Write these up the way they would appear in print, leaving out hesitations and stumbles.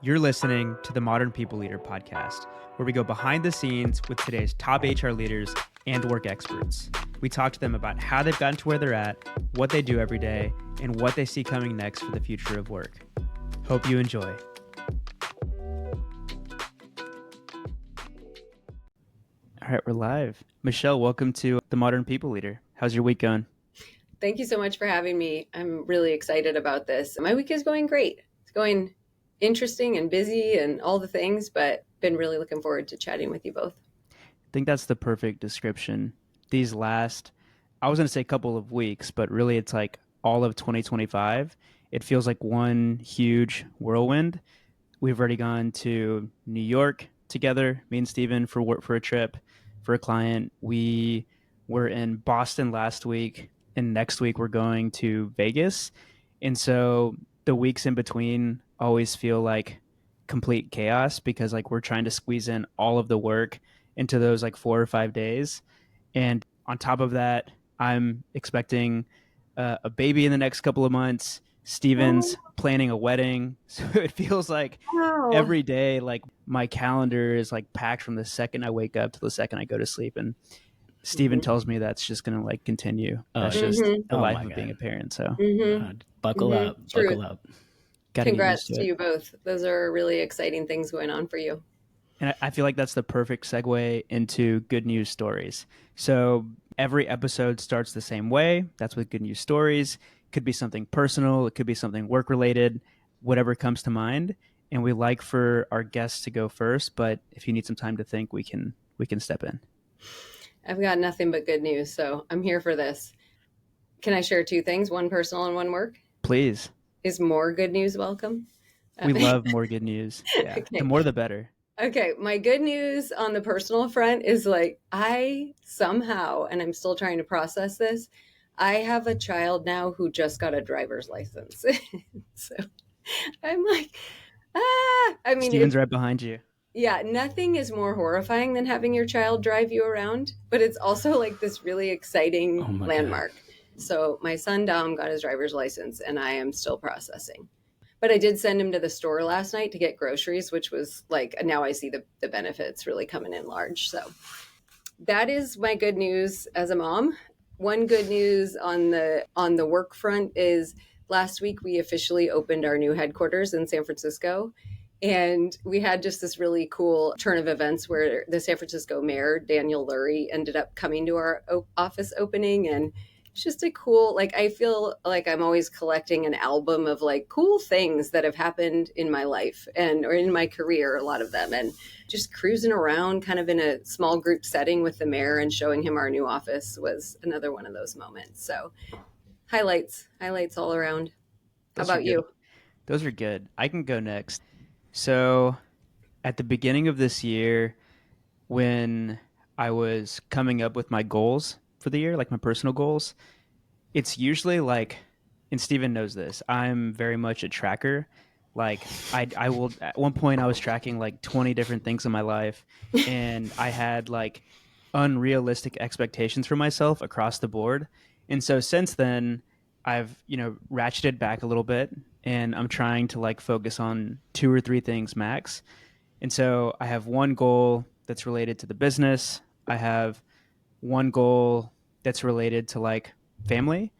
You're listening to the Modern People Leader podcast, where we go behind the scenes with today's top HR leaders and work experts. We talk to them about how they've gotten to where they're at, what they do every day, and what they see coming next for the future of work. Hope you enjoy. All right, we're live. Michelle, welcome to the Modern People Leader. How's your week going? Thank you so much for having me. I'm really excited about this. My week is going great. It's going interesting and busy and all the things, but been really looking forward to chatting with you both. I think that's the perfect description. These last, I was going to say couple of weeks, but really it's like all of 2025. It feels like one huge whirlwind. We've already gone to New York together, me and Steven, for a trip for a client. We were in Boston last week, and next week we're going to Vegas. And so the weeks in between always feel like complete chaos because like we're trying to squeeze in all of the work into those like 4 or 5 days. And on top of that, I'm expecting a baby in the next couple of months. Steven's planning a wedding. So it feels like every day, like my calendar is like packed from the second I wake up to the second I go to sleep. And Steven tells me that's just going to like continue. That's just the life of being a parent. So buckle up. Congrats to you both. Those are really exciting things going on for you. And I feel like that's the perfect segue into good news stories. So every episode starts the same way. That's with good news stories. It could be something personal. It could be something work related, whatever comes to mind. And we like for our guests to go first. But if you need some time to think, we can step in. I've got nothing but good news, so I'm here for this. Can I share two things, one personal and one work? Please. Is more good news welcome? We love more good news. Yeah. Okay. The more the better. Okay, my good news on the personal front is like I somehow, and I'm still trying to process this, I have a child now who just got a driver's license. So I'm like, I mean, Steven's right behind you. Yeah, nothing is more horrifying than having your child drive you around, but it's also like this really exciting landmark. God. So my son Dom got his driver's license and I am still processing. But I did send him to the store last night to get groceries, which was like, now I see the benefits really coming in large. So that is my good news as a mom. One good news on the work front is last week we officially opened our new headquarters in San Francisco. And we had just this really cool turn of events where the San Francisco mayor, Daniel Lurie, ended up coming to our office opening. And it's just a cool, like, I feel like I'm always collecting an album of like cool things that have happened in my life or in my career, a lot of them. And just cruising around kind of in a small group setting with the mayor and showing him our new office was another one of those moments. So highlights all around. How about you? Those are good. I can go next. So at the beginning of this year, when I was coming up with my goals for the year, like my personal goals, it's usually like, and Steven knows this, I'm very much a tracker. Like I will, at one point I was tracking like 20 different things in my life and I had like unrealistic expectations for myself across the board. And so since then I've, ratcheted back a little bit and I'm trying to like focus on 2 or 3 things max. And so I have one goal that's related to the business. I have one goal that's related to like family.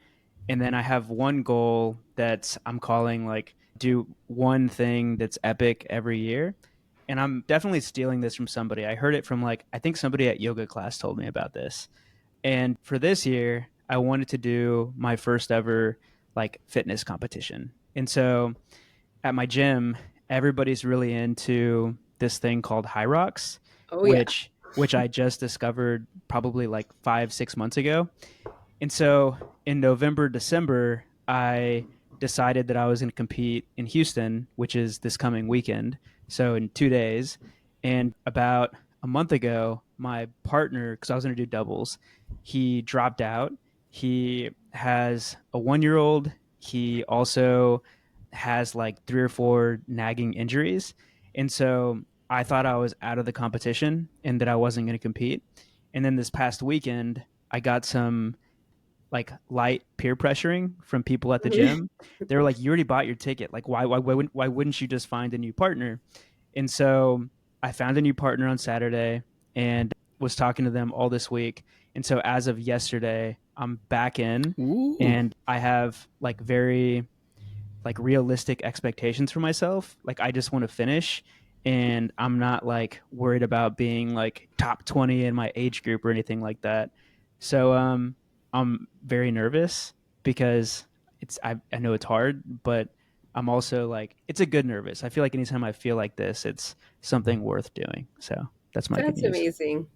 And then I have one goal that's I'm calling like do one thing that's epic every year. And I'm definitely stealing this from somebody. I heard it from like, I think somebody at yoga class told me about this. And for this year, I wanted to do my first ever like fitness competition. And so at my gym, everybody's really into this thing called High Rocks, which I just discovered probably like 5-6 months ago. And so in November, December, I decided that I was going to compete in Houston, which is this coming weekend. So in 2 days. And about a month ago, my partner, because I was going to do doubles, he dropped out. He has a 1-year-old. He also has like 3 or 4 nagging injuries. And so I thought I was out of the competition and that I wasn't going to compete. And then this past weekend, I got some like light peer pressuring from people at the Mhm. gym. They were like, "You already bought your ticket. Like, why wouldn't you just find a new partner?" And so I found a new partner on Saturday and was talking to them all this week. And so as of yesterday, I'm back in, Ooh. and I have like very like realistic expectations for myself. Like I just want to finish, and I'm not like worried about being like top 20 in my age group or anything like that. So I'm very nervous because I know it's hard, but I'm also like it's a good nervous. I feel like anytime I feel like this, it's something worth doing. So that's my good That's news. amazing.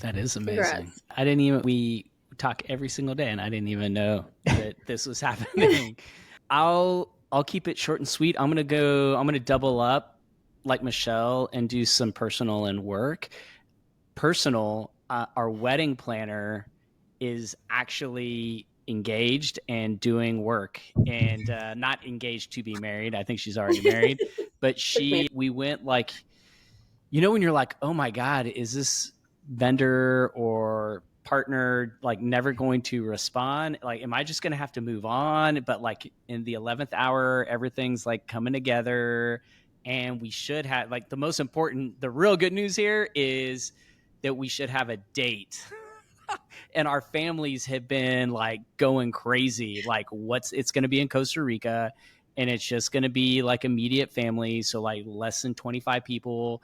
That is amazing. Congrats. I didn't even, we talk every single day and I didn't even know that this was happening. I'll keep it short and sweet. I'm going to double up like Michelle and do some personal and work. Personal, our wedding planner is actually engaged and doing work and not engaged to be married. I think she's already married, but Quick man. we went like, when you're like, oh my God, is this vendor or partner like never going to respond? Like, am I just going to have to move on? But like in the 11th hour, everything's like coming together. And we should have like the real good news here is that we should have a date. And our families have been like going crazy. Like, it's going to be in Costa Rica, and it's just going to be like immediate family. So, like, less than 25 people,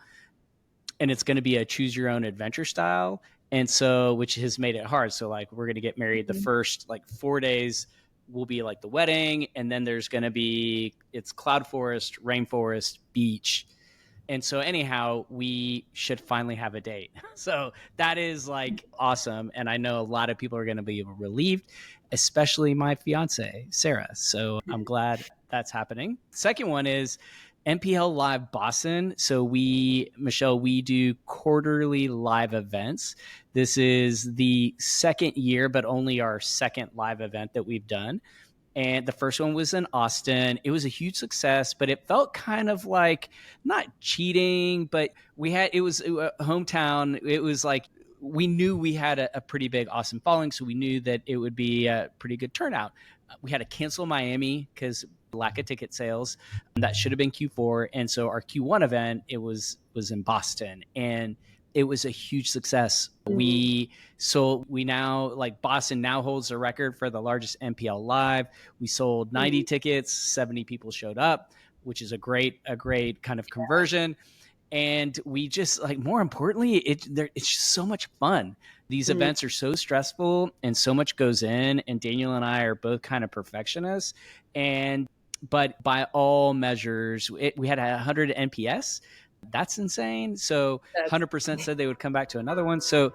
and it's going to be a choose your own adventure style. And so, which has made it hard. So like, we're going to get married the first like 4 days will be like the wedding. And then there's going to be, it's cloud forest, rainforest, beach. And so anyhow, we should finally have a date. So that is like awesome. And I know a lot of people are going to be relieved, especially my fiance, Sarah. So I'm glad that's happening. Second one is MPL Live Boston. So Michelle, we do quarterly live events. This is the second year, but only our second live event that we've done. And the first one was in Austin. It was a huge success, but it felt kind of like not cheating, but it was a hometown. It was like, we knew we had a pretty big Austin following, so we knew that it would be a pretty good turnout. We had to cancel Miami because lack of ticket sales. That should have been Q4. And so our Q1 event, it was in Boston, and it was a huge success. We now, like, Boston now holds the record for the largest MPL Live. We sold 90 tickets, 70 people showed up, which is a great kind of conversion. And we just, like, more importantly, it's just so much fun. These events are so stressful and so much goes in, and Daniel and I are both kind of perfectionists. But by all measures, we had 100 NPS. That's insane. So 100% said they would come back to another one. So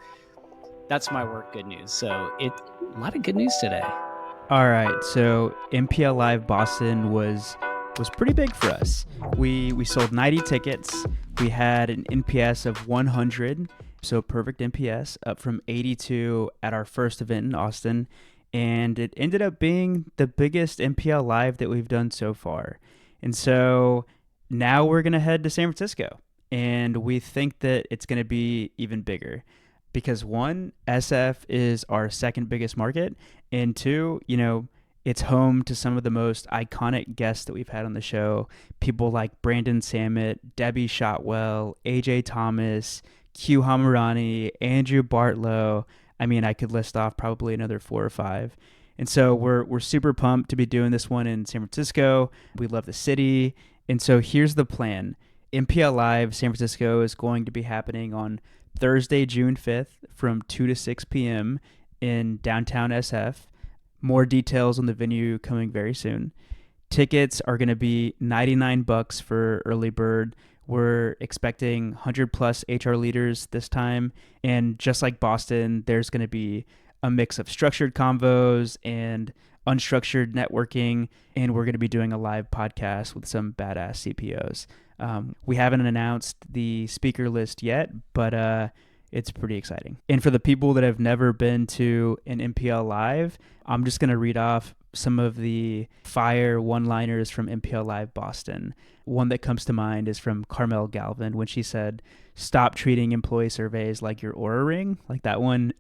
that's my work good news. So a lot of good news today. All right, so MPL Live Boston was pretty big for us. We sold 90 tickets. We had an NPS of 100, so perfect NPS, up from 82 at our first event in Austin, and it ended up being the biggest MPL Live that we've done so far. And so now we're going to head to San Francisco, and we think that it's going to be even bigger because one, SF is our second biggest market, and two, it's home to some of the most iconic guests that we've had on the show. People like Brandon Samet, Debbie Shotwell, AJ Thomas, Q Hamarani, Andrew Bartlow. I mean, I could list off probably another 4 or 5. And so we're super pumped to be doing this one in San Francisco. We love the city. And so here's the plan. MPL Live San Francisco is going to be happening on Thursday, June 5th from 2 to 6 p.m. in downtown SF. More details on the venue coming very soon. Tickets are going to be $99 for early bird. We're expecting 100 plus HR leaders this time. And just like Boston, there's going to be a mix of structured convos and unstructured networking. And we're going to be doing a live podcast with some badass CPOs. We haven't announced the speaker list yet, but it's pretty exciting. And for the people that have never been to an MPL Live, I'm just going to read off some of the fire one-liners from MPL Live Boston. One that comes to mind is from Carmel Galvin when she said, "Stop treating employee surveys like your Oura ring." Like that one,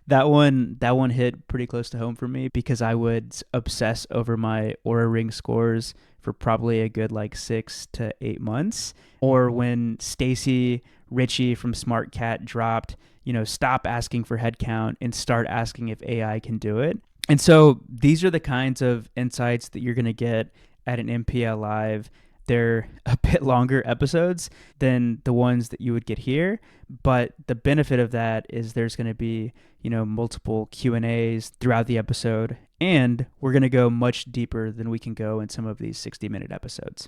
that one hit pretty close to home for me because I would obsess over my Oura ring scores for probably a good like 6 to 8 months. Or when Stacy Ritchie from Smart Cat dropped, stop asking for headcount and start asking if AI can do it. And so these are the kinds of insights that you're going to get at an MPL Live. They're a bit longer episodes than the ones that you would get here, but the benefit of that is there's going to be, multiple Q&As throughout the episode, and we're going to go much deeper than we can go in some of these 60-minute episodes.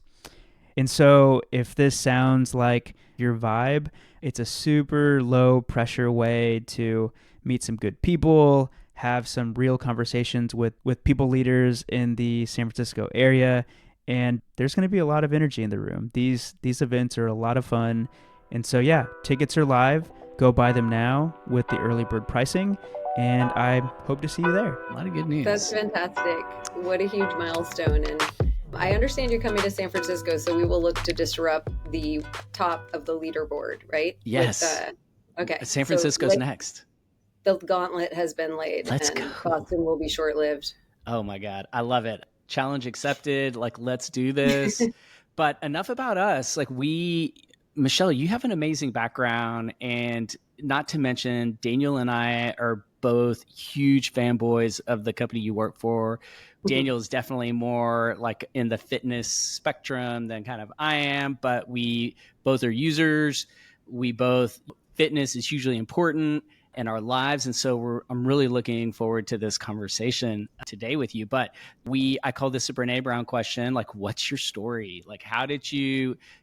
And so if this sounds like your vibe, it's a super low pressure way to meet some good people, have some real conversations with people leaders in the San Francisco area, and there's going to be a lot of energy in the room. These events are a lot of fun. And so yeah, tickets are live. Go buy them now with the early bird pricing, and I hope to see you there. A lot of good news. That's fantastic. What a huge milestone. And I understand you're coming to San Francisco, so we will look to disrupt the top of the leaderboard, right? Yes. Okay. San Francisco's next. The gauntlet has been laid. Let's and go. Boston will be short-lived. Oh my God. I love it. Challenge accepted. Like, let's do this. But enough about us. Like Michele, you have an amazing background, and not to mention Daniel and I are both huge fanboys of the company you work for. Daniel is definitely more like in the fitness spectrum than kind of I am, but we both are users. Fitness is hugely important in our lives. And so I'm really looking forward to this conversation today with you. But I call this a Brene Brown question. Like, what's your story? Like,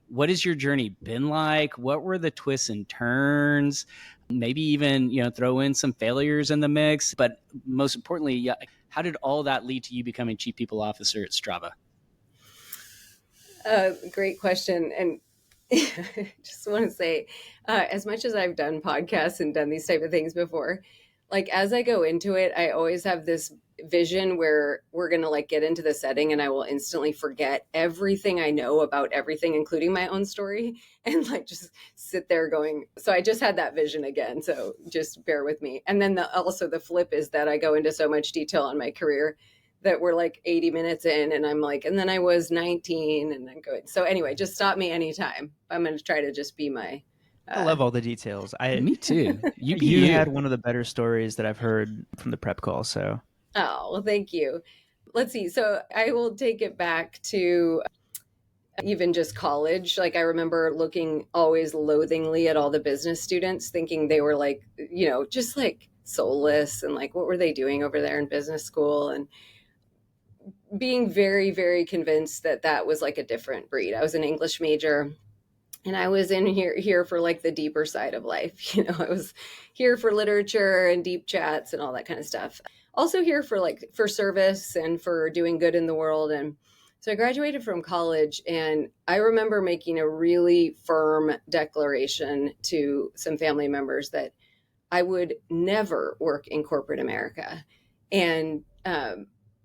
what has your journey been like? What were the twists and turns? Maybe even, throw in some failures in the mix. But most importantly, how did all that lead to you becoming Chief People Officer at Strava? Great question. And just want to say, as much as I've done podcasts and done these type of things before, like as I go into it, I always have this vision where we're going to like get into the setting and I will instantly forget everything I know about everything, including my own story, and like just sit there going, so I just had that vision again. So just bear with me. And then also the flip is that I go into so much detail on my career that we're like 80 minutes in and I'm like, and then I was 19 and then going. So anyway, just stop me anytime. I'm going to try to just be my... I love all the details. Me too. You had one of the better stories that I've heard from the prep call. So, oh, well, thank you. Let's see. So I will take it back to even just college. Like I remember looking always loathingly at all the business students, thinking they were like, just like soulless and like, what were they doing over there in business school? And being very, very convinced that was like a different breed. I was an English major. And I was in here for like the deeper side of life. I was here for literature and deep chats and all that kind of stuff. Also here for service and for doing good in the world. And so I graduated from college and I remember making a really firm declaration to some family members that I would never work in corporate America. And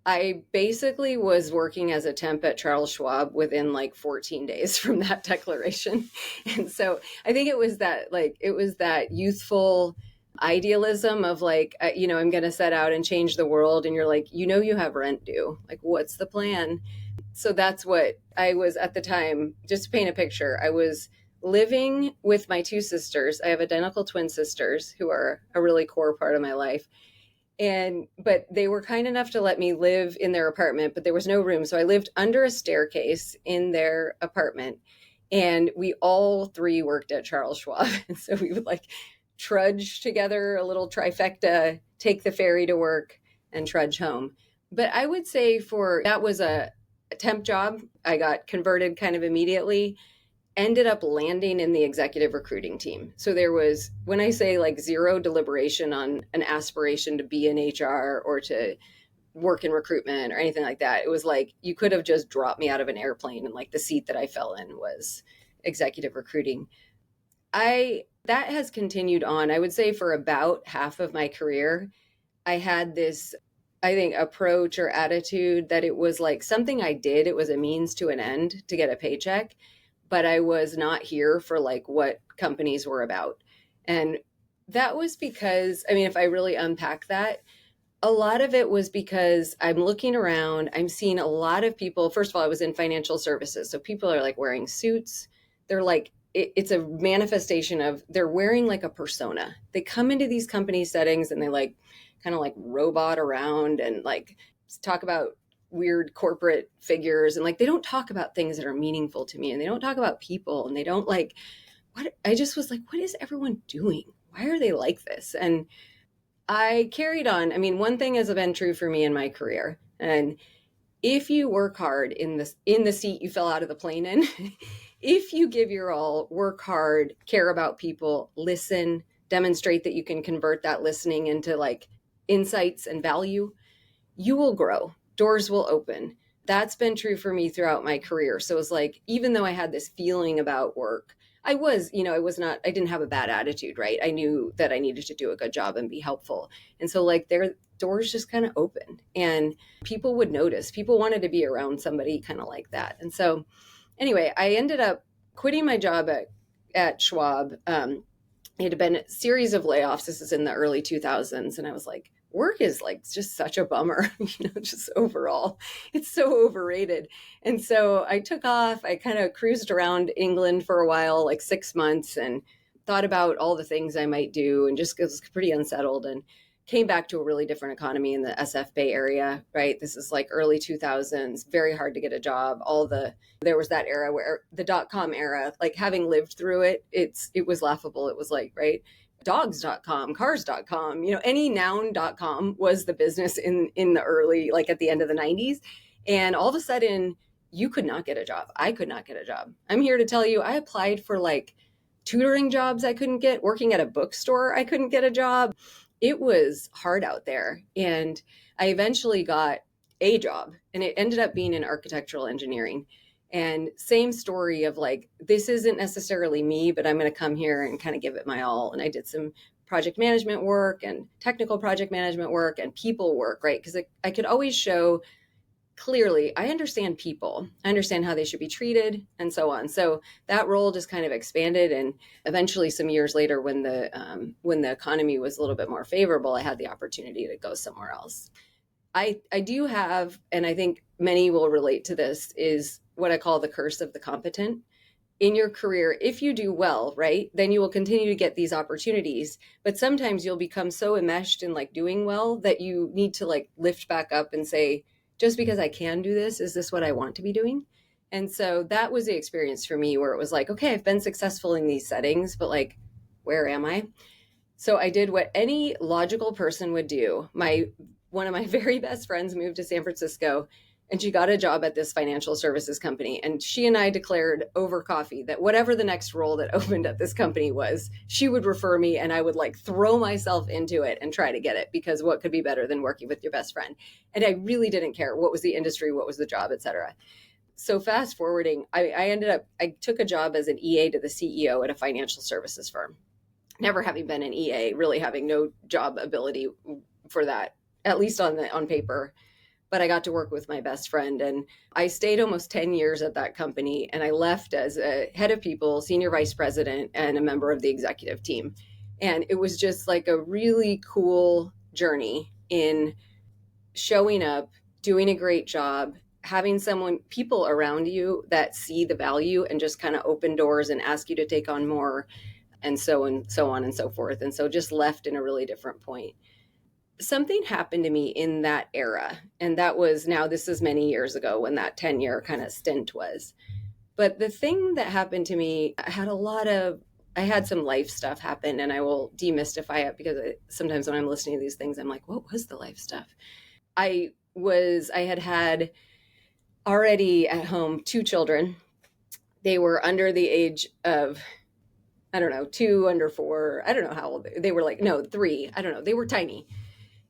I basically was working as a temp at Charles Schwab within like 14 days from that declaration. And so I think it was that youthful idealism of like, I'm going to set out and change the world. And you're like, you have rent due. Like, what's the plan? So that's what I was at the time. Just to paint a picture, I was living with my two sisters. I have identical twin sisters who are a really core part of my life. But they were kind enough to let me live in their apartment, but there was no room. So I lived under a staircase in their apartment, and we all three worked at Charles Schwab. And so we would like trudge together, a little trifecta, take the ferry to work and trudge home. But I would say that was a temp job. I got converted kind of immediately. Ended up landing in the executive recruiting team. So there was, when I say like zero deliberation on an aspiration to be in HR or to work in recruitment or anything like that, it was like, you could have just dropped me out of an airplane and like the seat that I fell in was executive recruiting. That has continued on. I would say for about half of my career, I had this I think, approach or attitude that it was like something I did. It was a means to an end to get a paycheck, but I was not here for like what companies were about. And that was because, I mean, if I really unpack that, a lot of it was because I'm looking around, I'm seeing a lot of people. First of all, I was in financial services. So people are like wearing suits. They're like, it's a manifestation of they're wearing like a persona. They come into these company settings and they like kind of like robot around and like talk about weird corporate figures. And like, they don't talk about things that are meaningful to me, and they don't talk about people, and they don't like what I just was like, what is everyone doing? Why are they like this? And I carried on. I mean, one thing has been true for me in my career, and if you work hard in the seat you fell out of the plane in, if you give your all, work hard, care about people, listen, demonstrate that you can convert that listening into like insights and value, you will grow. Doors will open. That's been true for me throughout my career. So it's like, even though I had this feeling about work, I was, I didn't have a bad attitude, right? I knew that I needed to do a good job and be helpful. And so like their doors just kind of opened, and people would notice. People wanted to be around somebody kind of like that. And so anyway, I ended up quitting my job at Schwab. It had been a series of layoffs. This is in the early 2000s. And I was like, work is like just such a bummer, just overall. It's so overrated. And so I took off. I kind of cruised around England for a while, like 6 months, and thought about all the things I might do, and just was pretty unsettled, and came back to a really different economy in the SF Bay Area, right? This is like early 2000s, very hard to get a job. There was that era where the .com era, like having lived through it, it was laughable. It was like, right? Dogs.com, cars.com, any noun.com was the business in the early, like at the end of the 90s. And all of a sudden you could not get a job. I could not get a job. I'm here to tell you, I applied for like tutoring jobs I couldn't get, working at a bookstore I couldn't get a job. It was hard out there. And I eventually got a job, and it ended up being in architectural engineering. And same story of like, this isn't necessarily me, but I'm going to come here and kind of give it my all. And I did some project management work and technical project management work and people work, right? Because I could always show clearly, I understand people, I understand how they should be treated, and so on. So that role just kind of expanded. And eventually some years later, when the economy was a little bit more favorable, I had the opportunity to go somewhere else. I do have, and I think many will relate to this, is what I call the curse of the competent. In your career, if you do well, right, then you will continue to get these opportunities. But sometimes you'll become so enmeshed in like doing well that you need to like lift back up and say, just because I can do this, is this what I want to be doing? And so that was the experience for me, where it was like, okay, I've been successful in these settings, but like, where am I? So I did what any logical person would do. One of my very best friends moved to San Francisco, and she got a job at this financial services company. And she and I declared over coffee that whatever the next role that opened at this company was, she would refer me, and I would like throw myself into it and try to get it, because what could be better than working with your best friend? And I really didn't care what was the industry, what was the job, et cetera. So fast forwarding, I took a job as an EA to the CEO at a financial services firm, never having been an EA, really having no job ability for that, at least on paper. But I got to work with my best friend, and I stayed almost 10 years at that company. And I left as a head of people, senior vice president, and a member of the executive team. And it was just like a really cool journey in showing up, doing a great job, having people around you that see the value and just kind of open doors and ask you to take on more, and so on and so forth. And so just left in a really different point. Something happened to me in that era. And this is many years ago, when that 10-year kind of stint was. But the thing that happened to me, I had some life stuff happen, and I will demystify it, because sometimes when I'm listening to these things, I'm like, what was the life stuff? I had already at home 2 children. They were under the age of, I don't know, 2, under 4. I don't know how old they were, like, no, 3. I don't know. They were tiny.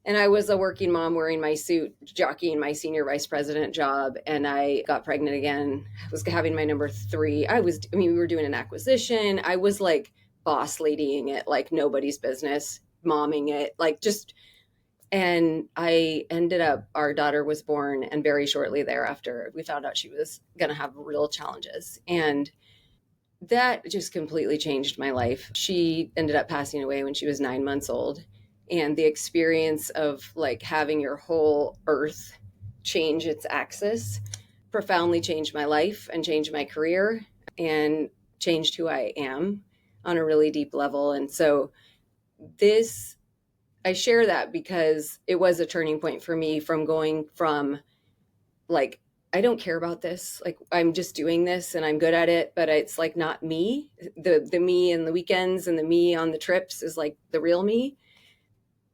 And I was a working mom wearing my suit, jockeying my senior vice president job. And I got pregnant again. I was having my number 3. We were doing an acquisition. I was like boss ladying it like nobody's business, momming it, like just And our daughter was born, and very shortly thereafter, we found out she was going to have real challenges. And that just completely changed my life. She ended up passing away when she was 9 months old. And the experience of like having your whole earth change its axis profoundly changed my life and changed my career and changed who I am on a really deep level. And so I share that because it was a turning point for me, from going from like, I don't care about this, like I'm just doing this and I'm good at it, but it's like not me. The me in the weekends and the me on the trips is like the real me.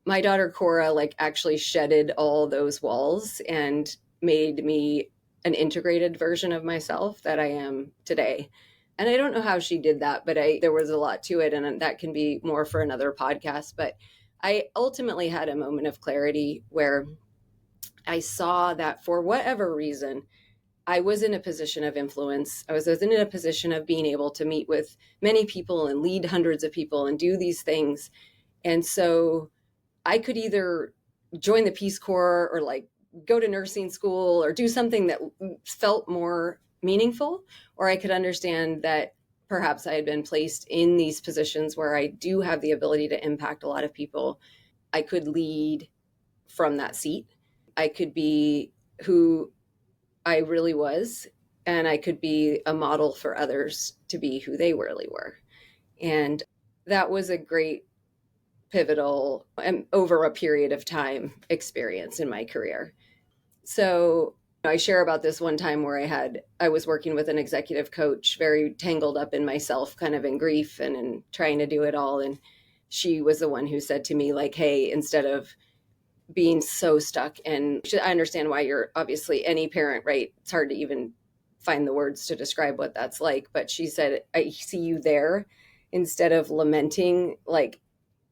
My daughter Cora like actually shedded all those walls and made me an integrated version of myself that I am today. And I don't know how she did that, but there was a lot to it, and that can be more for another podcast. But I ultimately had a moment of clarity where I saw that for whatever reason, I was in a position of influence. I was in a position of being able to meet with many people and lead hundreds of people and do these things. And so I could either join the Peace Corps or like go to nursing school or do something that felt more meaningful, or I could understand that perhaps I had been placed in these positions where I do have the ability to impact a lot of people. I could lead from that seat. I could be who I really was, and I could be a model for others to be who they really were. And that was a great pivotal and over a period of time experience in my career. So I share about this one time where I was working with an executive coach, very tangled up in myself, kind of in grief and in trying to do it all. And she was the one who said to me, like, hey, instead of being so stuck, and I understand why you're obviously any parent, right? It's hard to even find the words to describe what that's like. But she said, I see you there. Instead of lamenting, like,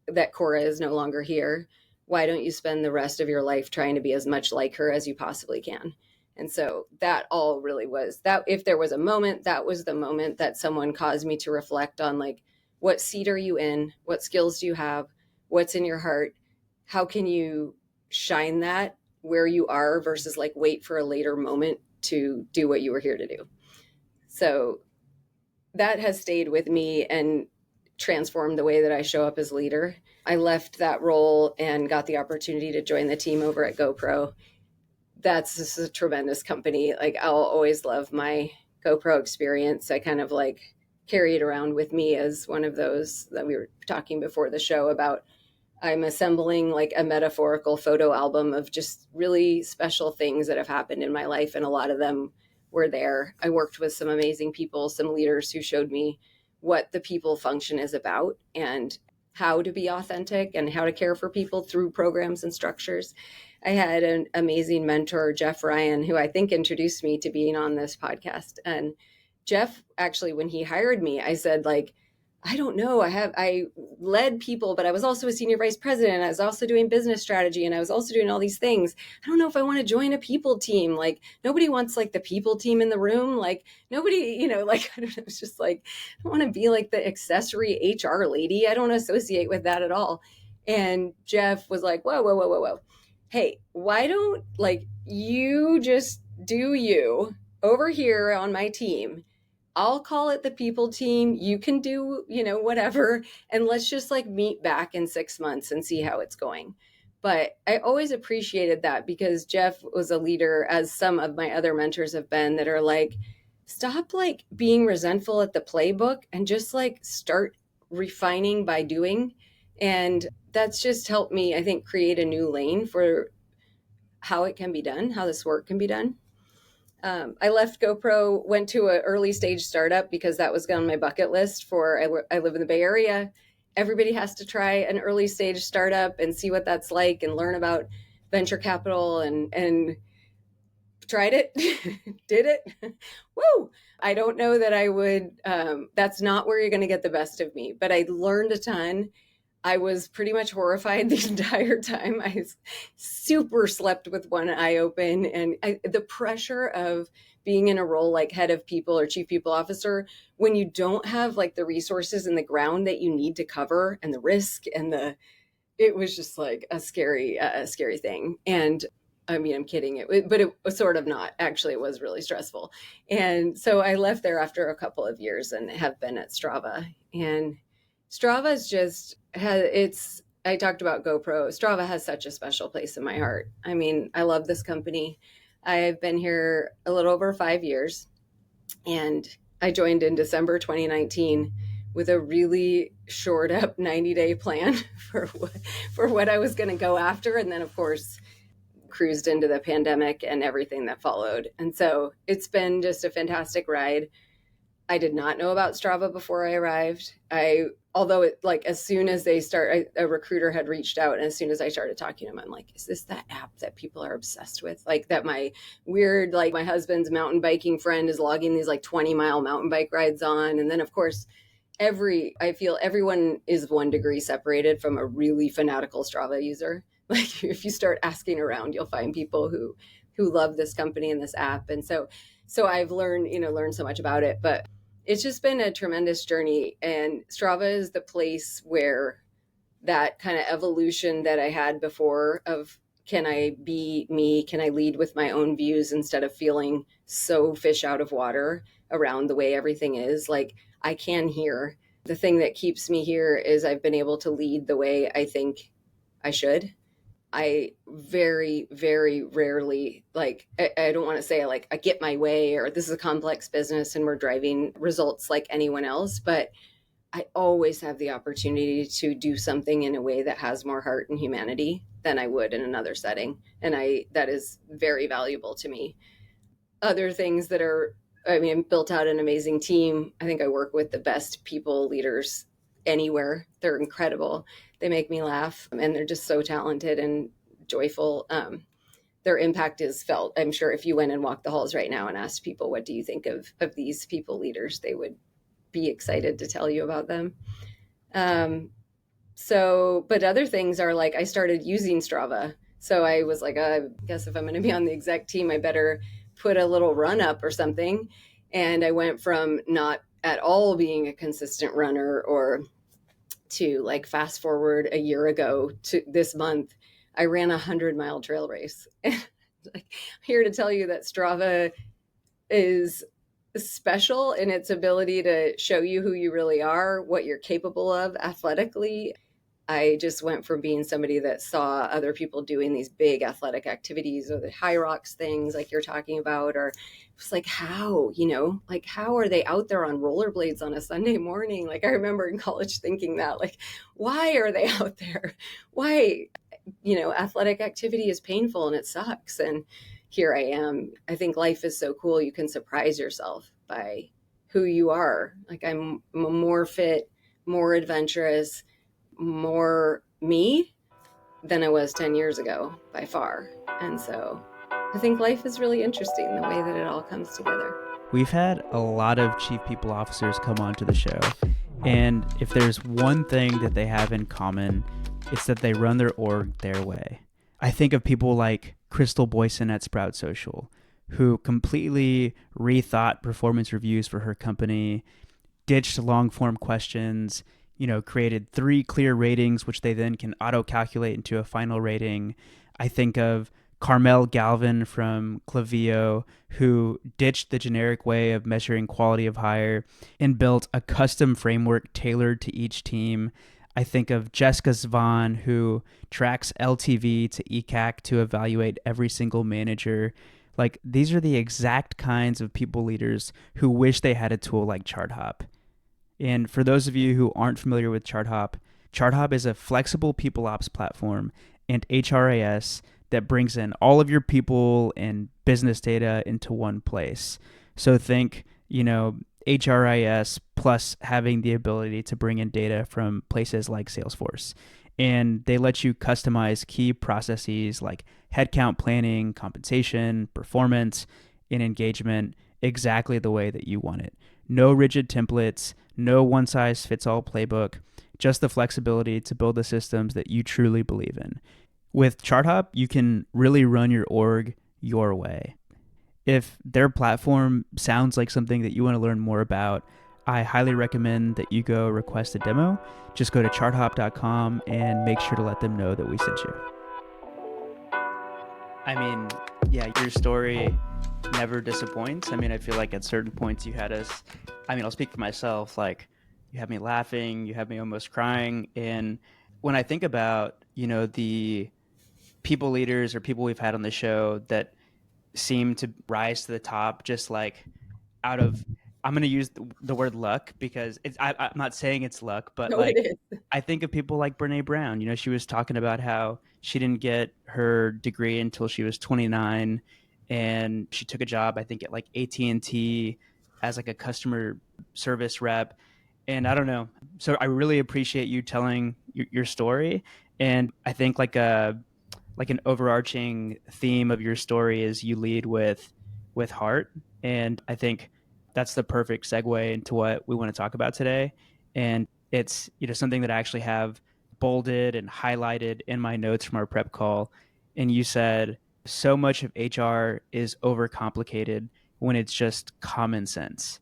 that Cora is no longer here, why don't you spend the rest of your life trying to be as much like her as you possibly can? And so that all really was that. If there was a moment, that was the moment that someone caused me to reflect on, like, what seat are you in? What skills do you have? What's in your heart? How can you shine that where you are versus like wait for a later moment to do what you were here to do? So that has stayed with me and transformed the way that I show up as leader. I left that role and got the opportunity to join the team over at GoPro. This is a tremendous company. Like, I'll always love my GoPro experience. I kind of like carry it around with me as one of those that we were talking before the show about. I'm assembling like a metaphorical photo album of just really special things that have happened in my life. And a lot of them were there. I worked with some amazing people, some leaders who showed me what the people function is about and how to be authentic and how to care for people through programs and structures. I had an amazing mentor, Jeff Ryan, who I think introduced me to being on this podcast. And Jeff, actually, when he hired me, I said, like, I don't know. I led people, but I was also a senior vice president. I was also doing business strategy, and I was also doing all these things. I don't know if I want to join a people team. Like, nobody wants like the people team in the room. Like, nobody, like, I don't know. It's just like, I don't want to be like the accessory HR lady. I don't associate with that at all. And Jeff was like, whoa, whoa, whoa, whoa, whoa. Hey, why don't like you just do you over here on my team? I'll call it the people team. You can do, whatever. And let's just like meet back in 6 months and see how it's going. But I always appreciated that because Jeff was a leader, as some of my other mentors have been, that are like, stop like being resentful at the playbook and just like start refining by doing. And that's just helped me, I think, create a new lane for how it can be done, how this work can be done. I left GoPro, went to an early stage startup because that was on my bucket list I live in the Bay Area. Everybody has to try an early stage startup and see what that's like and learn about venture capital, and tried it, did it. Woo! I don't know that I would, that's not where you're going to get the best of me, but I learned a ton. I was pretty much horrified the entire time. I super slept with one eye open. And the pressure of being in a role like head of people or chief people officer, when you don't have like the resources in the ground that you need to cover, and the risk and the it was just like a scary thing. And I mean, I'm kidding but it was sort of not. Actually, it was really stressful. And so I left there after a couple of years and have been at Strava. And Strava's just I talked about GoPro. Strava has such a special place in my heart. I mean, I love this company. I've been here a little over 5 years, and I joined in December 2019 with a really shored up 90-day plan for what I was going to go after. And then, of course, cruised into the pandemic and everything that followed. And so it's been just a fantastic ride. I did not know about Strava before I arrived. Although it, like, as soon as a recruiter had reached out, and as soon as I started talking to him, I'm like, is this that app that people are obsessed with? Like, that my husband's mountain biking friend is logging these like 20-mile mountain bike rides on. And then, of course, I feel everyone is 1 degree separated from a really fanatical Strava user. Like, if you start asking around, you'll find people who love this company and this app. And so I've learned so much about it, but it's just been a tremendous journey. And Strava is the place where that kind of evolution that I had before of, can I be me? Can I lead with my own views instead of feeling so fish out of water around the way everything is? Like, I can hear. The thing that keeps me here is I've been able to lead the way I think I should. I very, very rarely, like, I don't want to say like I get my way, or this is a complex business and we're driving results like anyone else, but I always have the opportunity to do something in a way that has more heart and humanity than I would in another setting. And that is very valuable to me. Other things that built out an amazing team. I think I work with the best people leaders anywhere. They're incredible. They make me laugh, and they're just so talented and joyful. Their impact is felt. I'm sure if you went and walked the halls right now and asked people, what do you think of these people leaders, they would be excited to tell you about them. But other things are like, I started using Strava. So I was like, I guess if I'm going to be on the exec team, I better put a little run up or something. And I went from not at all being a consistent runner, or to, like, fast forward a year ago to this month, I ran 100-mile trail race. Like, I'm here to tell you that Strava is special in its ability to show you who you really are, what you're capable of athletically. I just went from being somebody that saw other people doing these big athletic activities, or the high rocks things like you're talking about, or it's like, how are they out there on rollerblades on a Sunday morning? Like, I remember in college thinking that, like, why are they out there? Why, athletic activity is painful and it sucks. And here I am. I think life is so cool. You can surprise yourself by who you are. Like, I'm more fit, more adventurous, more me than I was 10 years ago, by far. And so I think life is really interesting, the way that it all comes together. We've had a lot of chief people officers come onto the show, and if there's one thing that they have in common, it's that they run their org their way. I think of people like Crystal Boyson at Sprout Social, who completely rethought performance reviews for her company, ditched long-form questions, created 3 clear ratings, which they then can auto-calculate into a final rating. I think of Carmel Galvin from Klaviyo, who ditched the generic way of measuring quality of hire and built a custom framework tailored to each team. I think of Jessica Zvan, who tracks LTV to ECAC to evaluate every single manager. Like, these are the exact kinds of people leaders who wish they had a tool like ChartHop. And for those of you who aren't familiar with ChartHop, ChartHop is a flexible people ops platform and HRIS that brings in all of your people and business data into one place. So think, HRIS plus having the ability to bring in data from places like Salesforce. And they let you customize key processes like headcount planning, compensation, performance, and engagement exactly the way that you want it. No rigid templates, no one-size-fits-all playbook, just the flexibility to build the systems that you truly believe in. With ChartHop, you can really run your org your way. If their platform sounds like something that you want to learn more about, I highly recommend that you go request a demo. Just go to charthop.com and make sure to let them know that we sent you. I mean, yeah, your story never disappoints. I mean, I feel like at certain points you had us, I mean, I'll speak for myself, like you had me laughing, you had me almost crying. And when I think about, the people leaders or people we've had on the show that seem to rise to the top just like out of, I'm going to use the word luck because I'm not saying it's luck, but No, it like is. I think of people like Brene Brown. She was talking about how she didn't get her degree until she was 29, and she took a job I think at like AT&T as like a customer service rep. And I don't know. So I really appreciate you telling your story, and I think like an overarching theme of your story is you lead with heart, and I think that's the perfect segue into what we want to talk about today. And it's something that I actually have bolded and highlighted in my notes from our prep call. And you said so much of HR is overcomplicated when it's just common sense.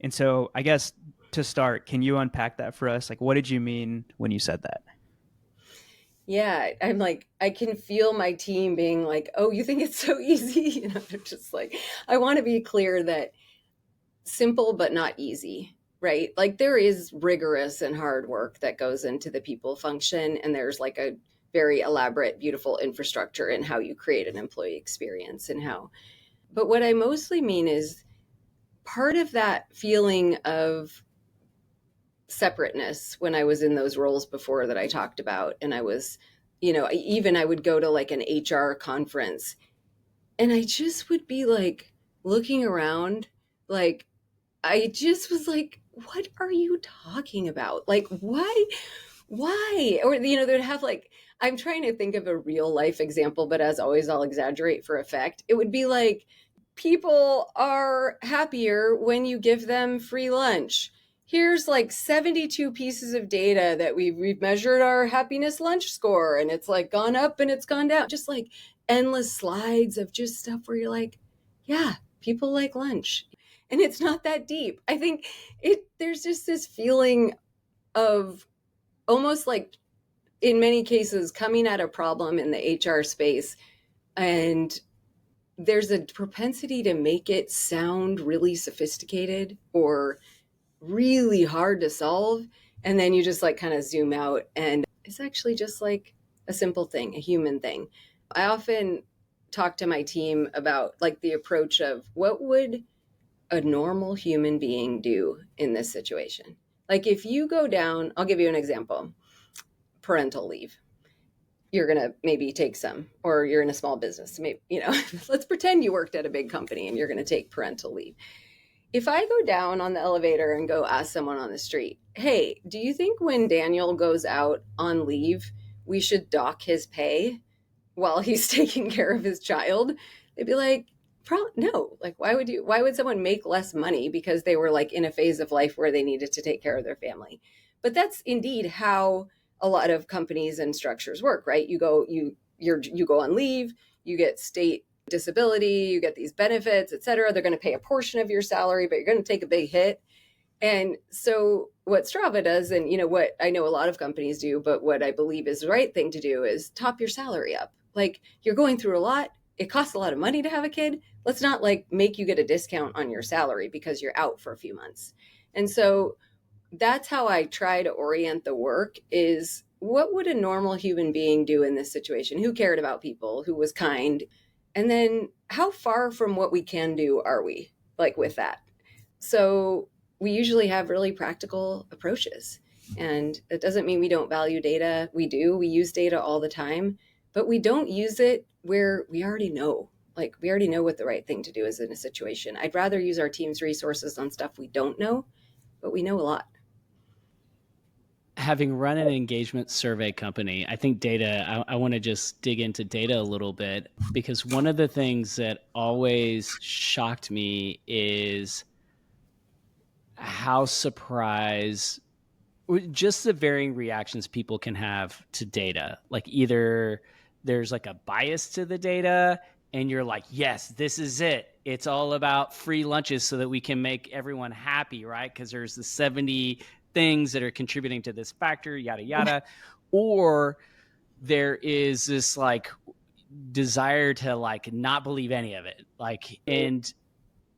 And so I guess to start, can you unpack that for us? Like, what did you mean when you said that? Yeah, I'm like, I can feel my team being like, oh, you think it's so easy? They're just like, I want to be clear that simple but not easy, right? Like there is rigorous and hard work that goes into the people function, and there's like a very elaborate, beautiful infrastructure in how you create an employee experience and how. But what I mostly mean is part of that feeling of separateness when I was in those roles before that I talked about. And I was, even I would go to like an HR conference and I just would be like looking around, like, I just was like, what are you talking about? Like, why? Why? Or, they'd have like, I'm trying to think of a real life example, but as always, I'll exaggerate for effect. It would be like, people are happier when you give them free lunch. Here's like 72 pieces of data that we've measured our happiness lunch score, and it's like gone up and it's gone down. Just like endless slides of just stuff where you're like, yeah, people like lunch. And it's not that deep. I think there's just this feeling of almost like in many cases coming at a problem in the HR space, and there's a propensity to make it sound really sophisticated or really hard to solve. And then you just like kind of zoom out, and it's actually just like a simple thing, a human thing. I often talk to my team about like the approach of what would a normal human being do in this situation? Like if you go down, I'll give you an example, parental leave. You're going to maybe take some, or you're in a small business. Maybe, let's pretend you worked at a big company and you're going to take parental leave. If I go down on the elevator and go ask someone on the street, hey, do you think when Daniel goes out on leave, we should dock his pay while he's taking care of his child? They'd be like, no. Like, why would someone make less money because they were like in a phase of life where they needed to take care of their family? But that's indeed how a lot of companies and structures work, right? You go on leave, you get state disability, you get these benefits, et cetera. They're going to pay a portion of your salary, but you're going to take a big hit. And so what Strava does, and what I know a lot of companies do, but what I believe is the right thing to do is top your salary up. Like you're going through a lot. It costs a lot of money to have a kid. Let's not like make you get a discount on your salary because you're out for a few months. And so that's how I try to orient the work is what would a normal human being do in this situation? Who cared about people, who was kind? And then how far from what we can do are we like with that? So we usually have really practical approaches. And it doesn't mean we don't value data. We do. We use data all the time, but we don't use it where we already know. Like we already know what the right thing to do is in a situation. I'd rather use our team's resources on stuff we don't know, but we know a lot. Having run an engagement survey company, I think data, I want to just dig into data a little bit, because one of the things that always shocked me is how surprised, just the varying reactions people can have to data. Like either there's like a bias to the data and you're like, yes, this is it. it's all about free lunches so that we can make everyone happy, right? Because there's the 70 things that are contributing to this factor, yada, yada. Or there is this like desire to like not believe any of it. Like, and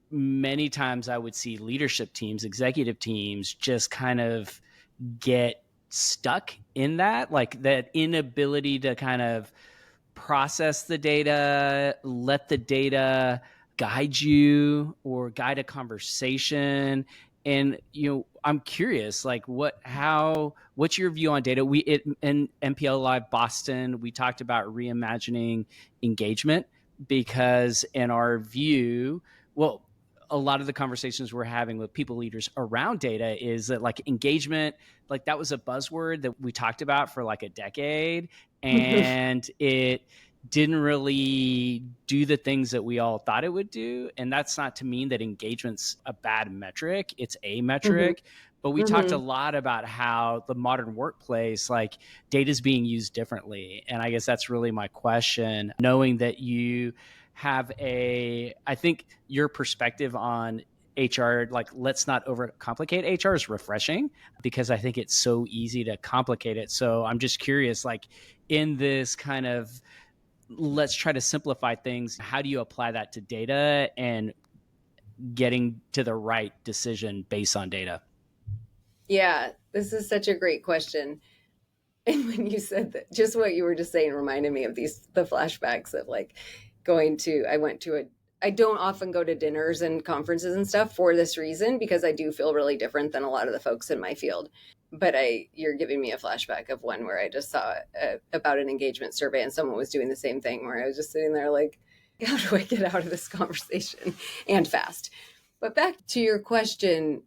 many times I would see leadership teams, executive teams just kind of get stuck in that, like that inability to kind of process the data, let the data guide you or guide a conversation. And I'm curious, like what's your view on data? In MPL Live Boston, we talked about reimagining engagement, because in our view, well, a lot of the conversations we're having with people leaders around data is that like engagement, like that was a buzzword that we talked about for like a decade, and it didn't really do the things that we all thought it would do. And that's not to mean that engagement's a bad metric. It's a metric. But we talked a lot about how the modern workplace, like data is being used differently. And I guess that's really my question, knowing that you have I think your perspective on HR, like let's not overcomplicate HR, is refreshing, because I think it's so easy to complicate it. So I'm just curious, like in this kind of let's try to simplify things, how do you apply that to data and getting to the right decision based on data? Yeah, this is such a great question. And when you said that, just what you were just saying reminded me of the flashbacks of like I don't often go to dinners and conferences and stuff for this reason, because I do feel really different than a lot of the folks in my field. But you're giving me a flashback of one where I just saw about an engagement survey, and someone was doing the same thing, where I was just sitting there like, how do I get out of this conversation, and fast? But back to your question,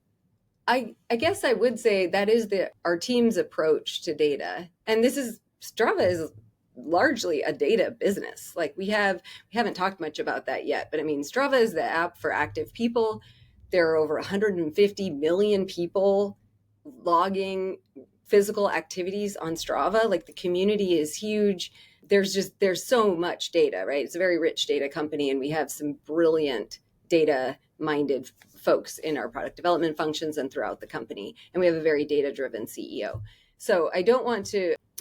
I guess I would say that is our team's approach to data. And Strava is largely a data business. Like we haven't talked much about that yet, but I mean, Strava is the app for active people. There are over 150 million people logging physical activities on Strava. Like the community is huge. There's so much data, right? It's a very rich data company, and we have some brilliant data minded folks in our product development functions and throughout the company. And we have a very data driven CEO. So I'm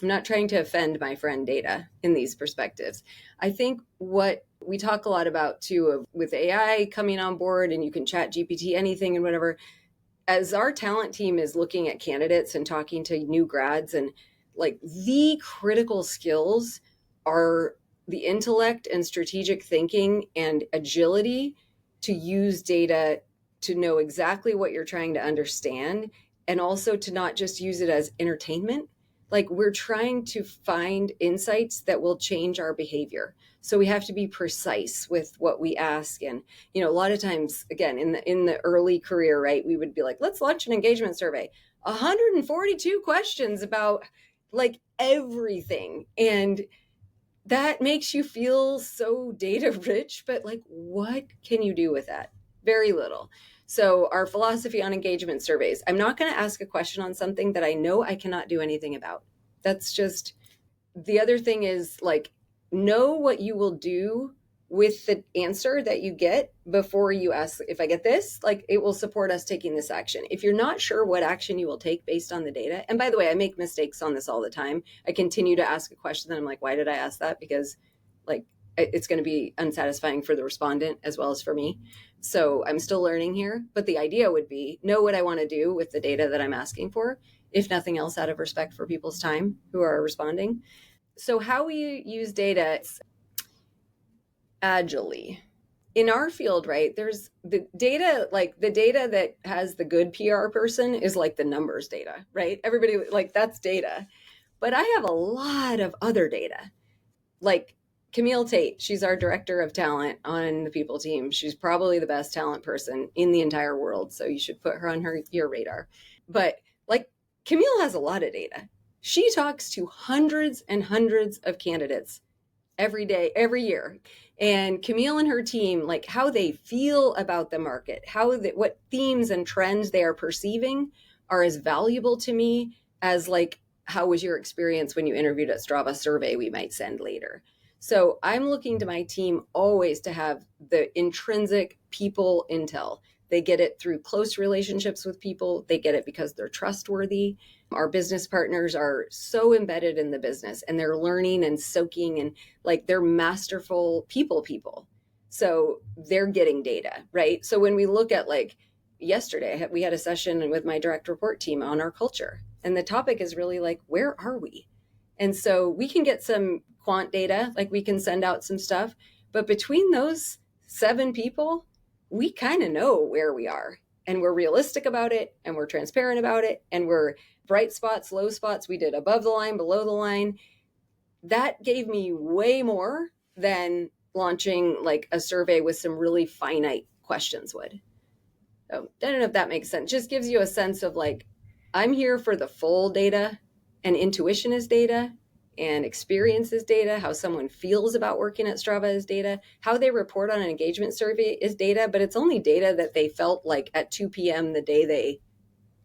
not trying to offend my friend data in these perspectives. I think what we talk a lot about too, with AI coming on board and you can chat GPT anything and whatever, as our talent team is looking at candidates and talking to new grads, and like the critical skills are the intellect and strategic thinking and agility to use data to know exactly what you're trying to understand, and also to not just use it as entertainment. Like we're trying to find insights that will change our behavior. So we have to be precise with what we ask. And, a lot of times, again, in the early career, right, we would be like, let's launch an engagement survey, 142 questions about like everything. And that makes you feel so data rich, but like, what can you do with that? Very little. So our philosophy on engagement surveys, I'm not going to ask a question on something that I know I cannot do anything about. That's just, the other thing is like, know what you will do with the answer that you get before you ask, if I get this, like it will support us taking this action. If you're not sure what action you will take based on the data, and by the way, I make mistakes on this all the time. I continue to ask a question and I'm like, why did I ask that? Because like it's going to be unsatisfying for the respondent as well as for me. So I'm still learning here, but the idea would be know what I want to do with the data that I'm asking for, if nothing else, out of respect for people's time who are responding. So how we use data agilely in our field, right? There's the data, like the data that has the good PR person is like the numbers data, right? Everybody, like that's data. But I have a lot of other data. Like Camille Tate, she's our director of talent on the people team. She's probably the best talent person in the entire world. So you should put her on your radar. But like Camille has a lot of data. She talks to hundreds and hundreds of candidates every day, every year. And Camille and her team, like how they feel about the market, what themes and trends they are perceiving are as valuable to me as like, how was your experience when you interviewed at Strava survey we might send later. So I'm looking to my team always to have the intrinsic people intel. They get it through close relationships with people. They get it because they're trustworthy. Our business partners are so embedded in the business and they're learning and soaking and like they're masterful people. So they're getting data, right? So when we look at like yesterday, we had a session with my direct report team on our culture. And the topic is really like, where are we? And so we can get some quant data, like we can send out some stuff. But between those 7 people, we kind of know where we are. And we're realistic about it, and we're transparent about it, and we're bright spots, low spots. We did above the line, below the line. That gave me way more than launching like a survey with some really finite questions would. So I don't know if that makes sense. Just gives you a sense of like, I'm here for the full data, and intuition is data, and experience is data. How someone feels about working at Strava is data. How they report on an engagement survey is data, but it's only data that they felt like at 2 p.m. the day they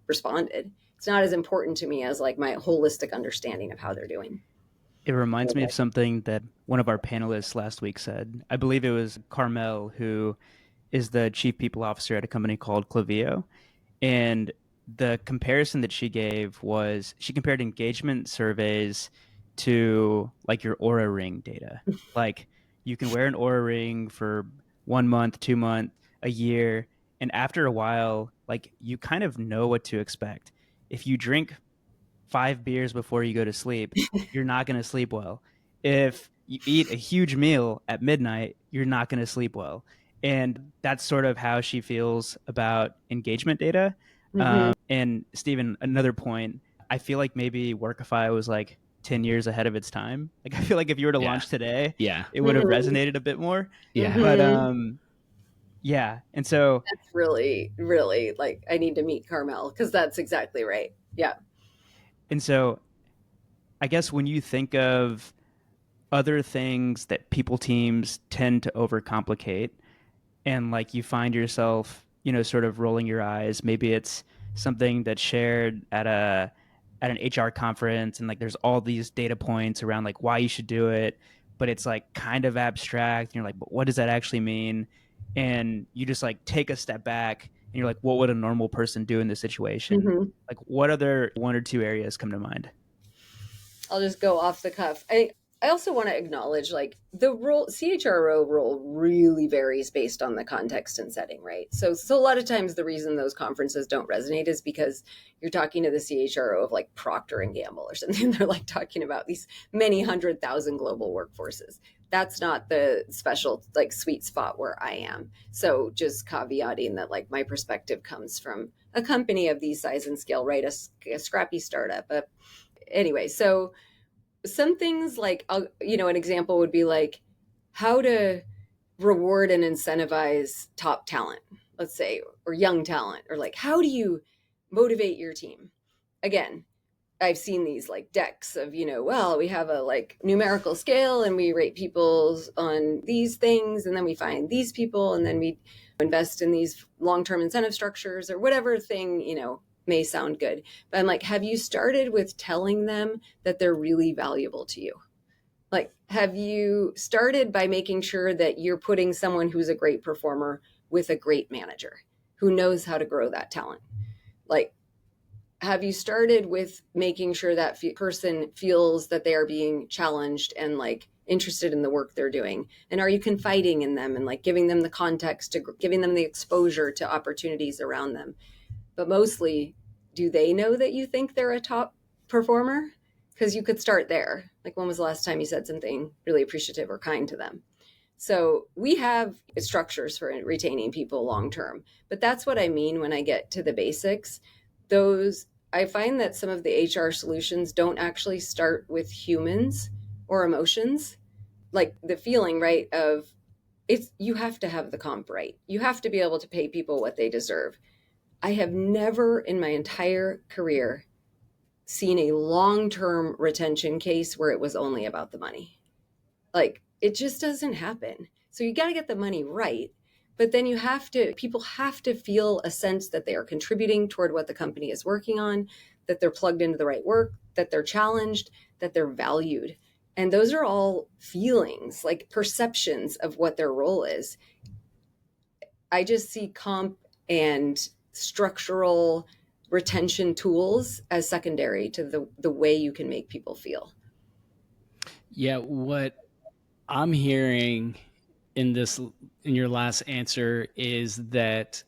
responded. It's not as important to me as like my holistic understanding of how they're doing. It reminds me of something that one of our panelists last week said. I believe it was Carmel, who is the chief people officer at a company called Clavio. And the comparison that she gave was she compared engagement surveys to like your Aura Ring data. Like you can wear an Aura Ring for 1 month, 2 months, a year, and after a while, like you kind of know what to expect. If you drink 5 beers before you go to sleep, you're not going to sleep well. If you eat a huge meal at midnight, you're not going to sleep well. And that's sort of how she feels about engagement data. And Stephen, another point, I feel like maybe Workify was like 10 years ahead of its time. Like I feel like if you were to launch today, it would have resonated a bit more. But yeah. And so that's really, really like I need to meet Carmel because that's exactly right. Yeah. And so I guess when you think of other things that people teams tend to overcomplicate and like you find yourself, sort of rolling your eyes, maybe it's something that's shared at an HR conference and like there's all these data points around like why you should do it, but it's like kind of abstract and you're like, but what does that actually mean? And you just like take a step back and you're like, what would a normal person do in this situation? Like what other 1 or 2 areas come to mind? I'll just go off the cuff. I also want to acknowledge like the role CHRO role really varies based on the context and setting, right? So a lot of times the reason those conferences don't resonate is because you're talking to the CHRO of like Procter and Gamble or something. They're like talking about these many 100,000 global workforces. That's not the special like sweet spot where I am. So just caveating that like my perspective comes from a company of these size and scale, right? A scrappy startup. Anyway, so some things like, an example would be like how to reward and incentivize top talent, let's say, or young talent, or like, how do you motivate your team? Again, I've seen these like decks of, well, we have a like numerical scale and we rate people on these things. And then we find these people and then we invest in these long-term incentive structures or whatever thing, may sound good. But I'm like, have you started with telling them that they're really valuable to you? Like, have you started by making sure that you're putting someone who's a great performer with a great manager who knows how to grow that talent? Like, have you started with making sure that person feels that they are being challenged and like interested in the work they're doing? And are you confiding in them and like giving them the context, to giving them the exposure to opportunities around them? But mostly, do they know that you think they're a top performer? Because you could start there. Like, when was the last time you said something really appreciative or kind to them? So we have structures for retaining people long term, but that's what I mean when I get to the basics. I find that some of the HR solutions don't actually start with humans or emotions, like the feeling, right, of you have to have the comp right. You have to be able to pay people what they deserve. I have never in my entire career seen a long-term retention case where it was only about the money. Like, it just doesn't happen. So you got to get the money right, but then people have to feel a sense that they are contributing toward what the company is working on, that they're plugged into the right work, that they're challenged, that they're valued. And those are all feelings, like perceptions of what their role is. I just see comp and structural retention tools as secondary to the way you can make people feel. Yeah, what I'm hearing in your last answer is that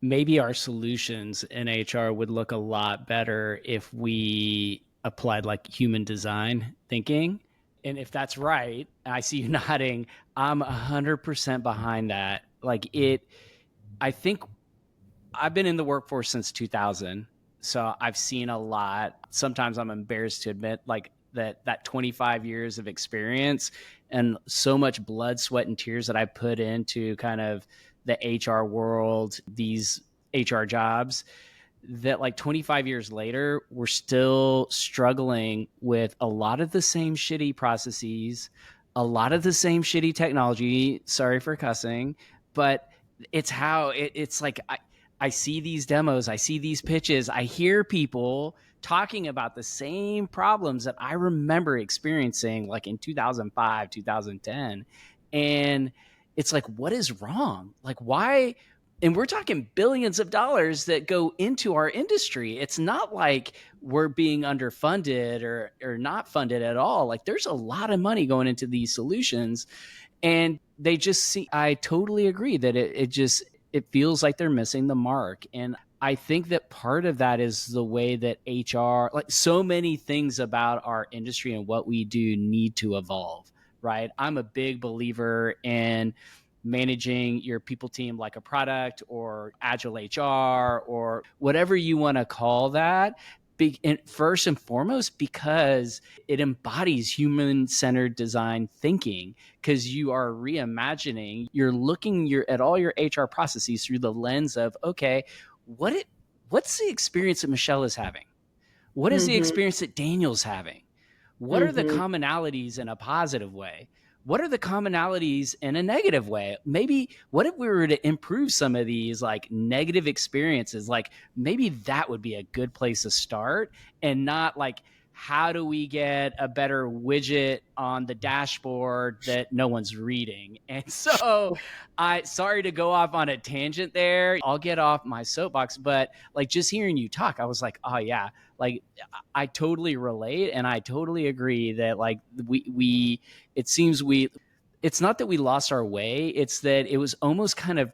maybe our solutions in HR would look a lot better if we applied like human design thinking. And if that's right, I see you nodding, I'm 100% behind that. I think I've been in the workforce since 2000. So I've seen a lot. Sometimes I'm embarrassed to admit that 25 years of experience and so much blood, sweat, and tears that I put into kind of the HR world, these HR jobs, that like 25 years later, we're still struggling with a lot of the same shitty processes, a lot of the same shitty technology. Sorry for cussing, but it's like I see these demos, I see these pitches, I hear people talking about the same problems that I remember experiencing like in 2005, 2010. And it's like, what is wrong? Like, why? And we're talking billions of dollars that go into our industry. It's not like we're being underfunded or not funded at all. Like, there's a lot of money going into these solutions. And they just see, I totally agree that it feels like they're missing the mark. And I think that part of that is the way that HR, like so many things about our industry and what we do need to evolve, right? I'm a big believer in managing your people team like a product or agile HR or whatever you want to call that. First and foremost, because it embodies human-centered design thinking, because you are reimagining, you're looking at all your HR processes through the lens of, okay, what's the experience that Michelle is having? What is the experience that Daniel's having? What are the commonalities in a positive way? What are the commonalities in a negative way? Maybe what if we were to improve some of these like negative experiences? Like maybe that would be a good place to start, and not like, how do we get a better widget on the dashboard that no one's reading? And so sorry to go off on a tangent there. I'll get off my soapbox, but like just hearing you talk, I was like, oh yeah, like I totally relate. And I totally agree that like it seems it's not that we lost our way. It's that it was almost kind of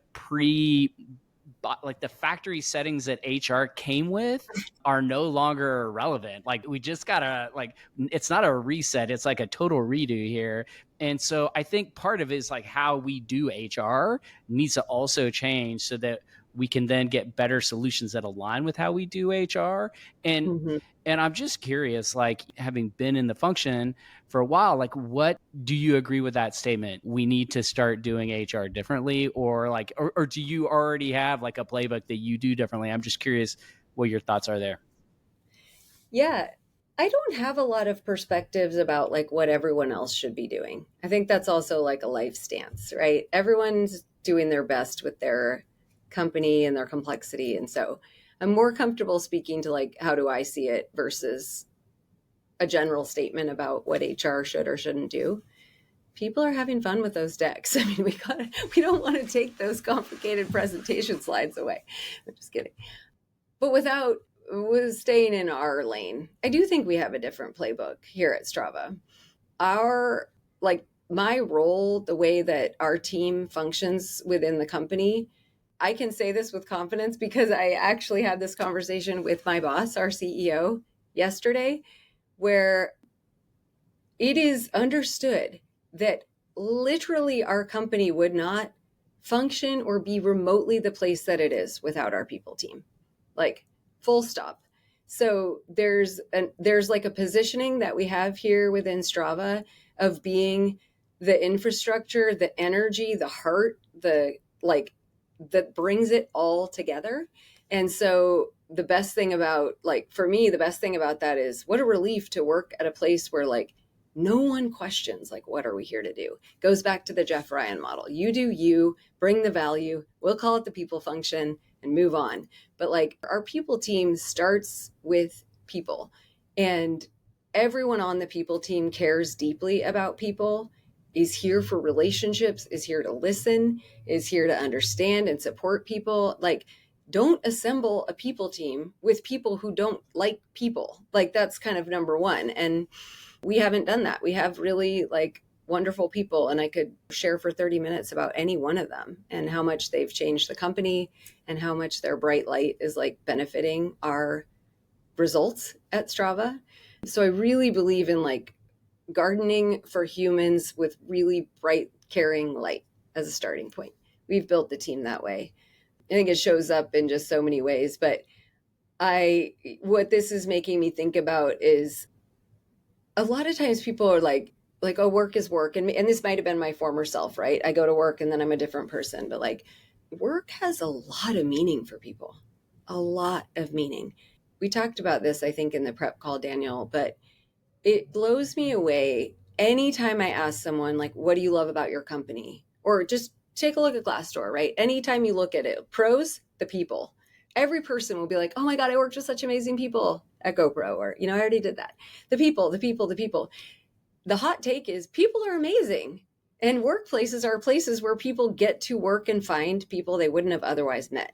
like the factory settings that HR came with are no longer relevant. Like we just gotta it's not a reset. It's like a total redo here. And so I think part of it is like how we do HR needs to also change so that we can then get better solutions that align with how we do HR. And I'm just curious, like having been in the function for a while, like what do you agree with that statement? We need to start doing HR differently, or do you already have like a playbook that you do differently? I'm just curious what your thoughts are there. Yeah, I don't have a lot of perspectives about like what everyone else should be doing. I think that's also like a life stance, right? Everyone's doing their best with their company and their complexity. And so I'm more comfortable speaking to like, how do I see it versus a general statement about what HR should or shouldn't do. People are having fun with those decks. I mean, we don't want to take those complicated presentation slides away. I'm just kidding. But with staying in our lane, I do think we have a different playbook here at Strava. My role, the way that our team functions within the company, I can say this with confidence because I actually had this conversation with my boss, our CEO, yesterday, where it is understood that literally our company would not function or be remotely the place that it is without our people team. Like full stop. So there's like a positioning that we have here within Strava of being the infrastructure, the energy, the heart, that brings it all together. And so the best thing about for me, the best thing about that is what a relief to work at a place where no one questions what are we here to do. Goes back to the Jeff Ryan model. You do you, bring the value, we'll call it the people function and move on. But our people team starts with people. And everyone on the people team cares deeply about people, is here for relationships, is here to listen, is here to understand and support people. Like, don't assemble a people team with people who don't like people. Like, that's kind of number one. And we haven't done that. We have really like wonderful people, and I could share for 30 minutes about any one of them and how much they've changed the company and how much their bright light is like benefiting our results at Strava. So I really believe in like gardening for humans with really bright, caring light as a starting point. We've built the team that way. I think it shows up in just so many ways, but what this is making me think about is a lot of times people are like, oh, work is work. And this might've been my former self, right? I go to work and then I'm a different person, but like work has a lot of meaning for people, a lot of meaning. We talked about this, I think, in the prep call, Daniel, but it blows me away anytime I ask someone, like, what do you love about your company? Or just take a look at Glassdoor, right? Anytime you look at it, pros, the people. Every person will be like, oh my God, I worked with such amazing people at GoPro, or, I already did that. The people, the people, the people. The hot take is people are amazing. And workplaces are places where people get to work and find people they wouldn't have otherwise met.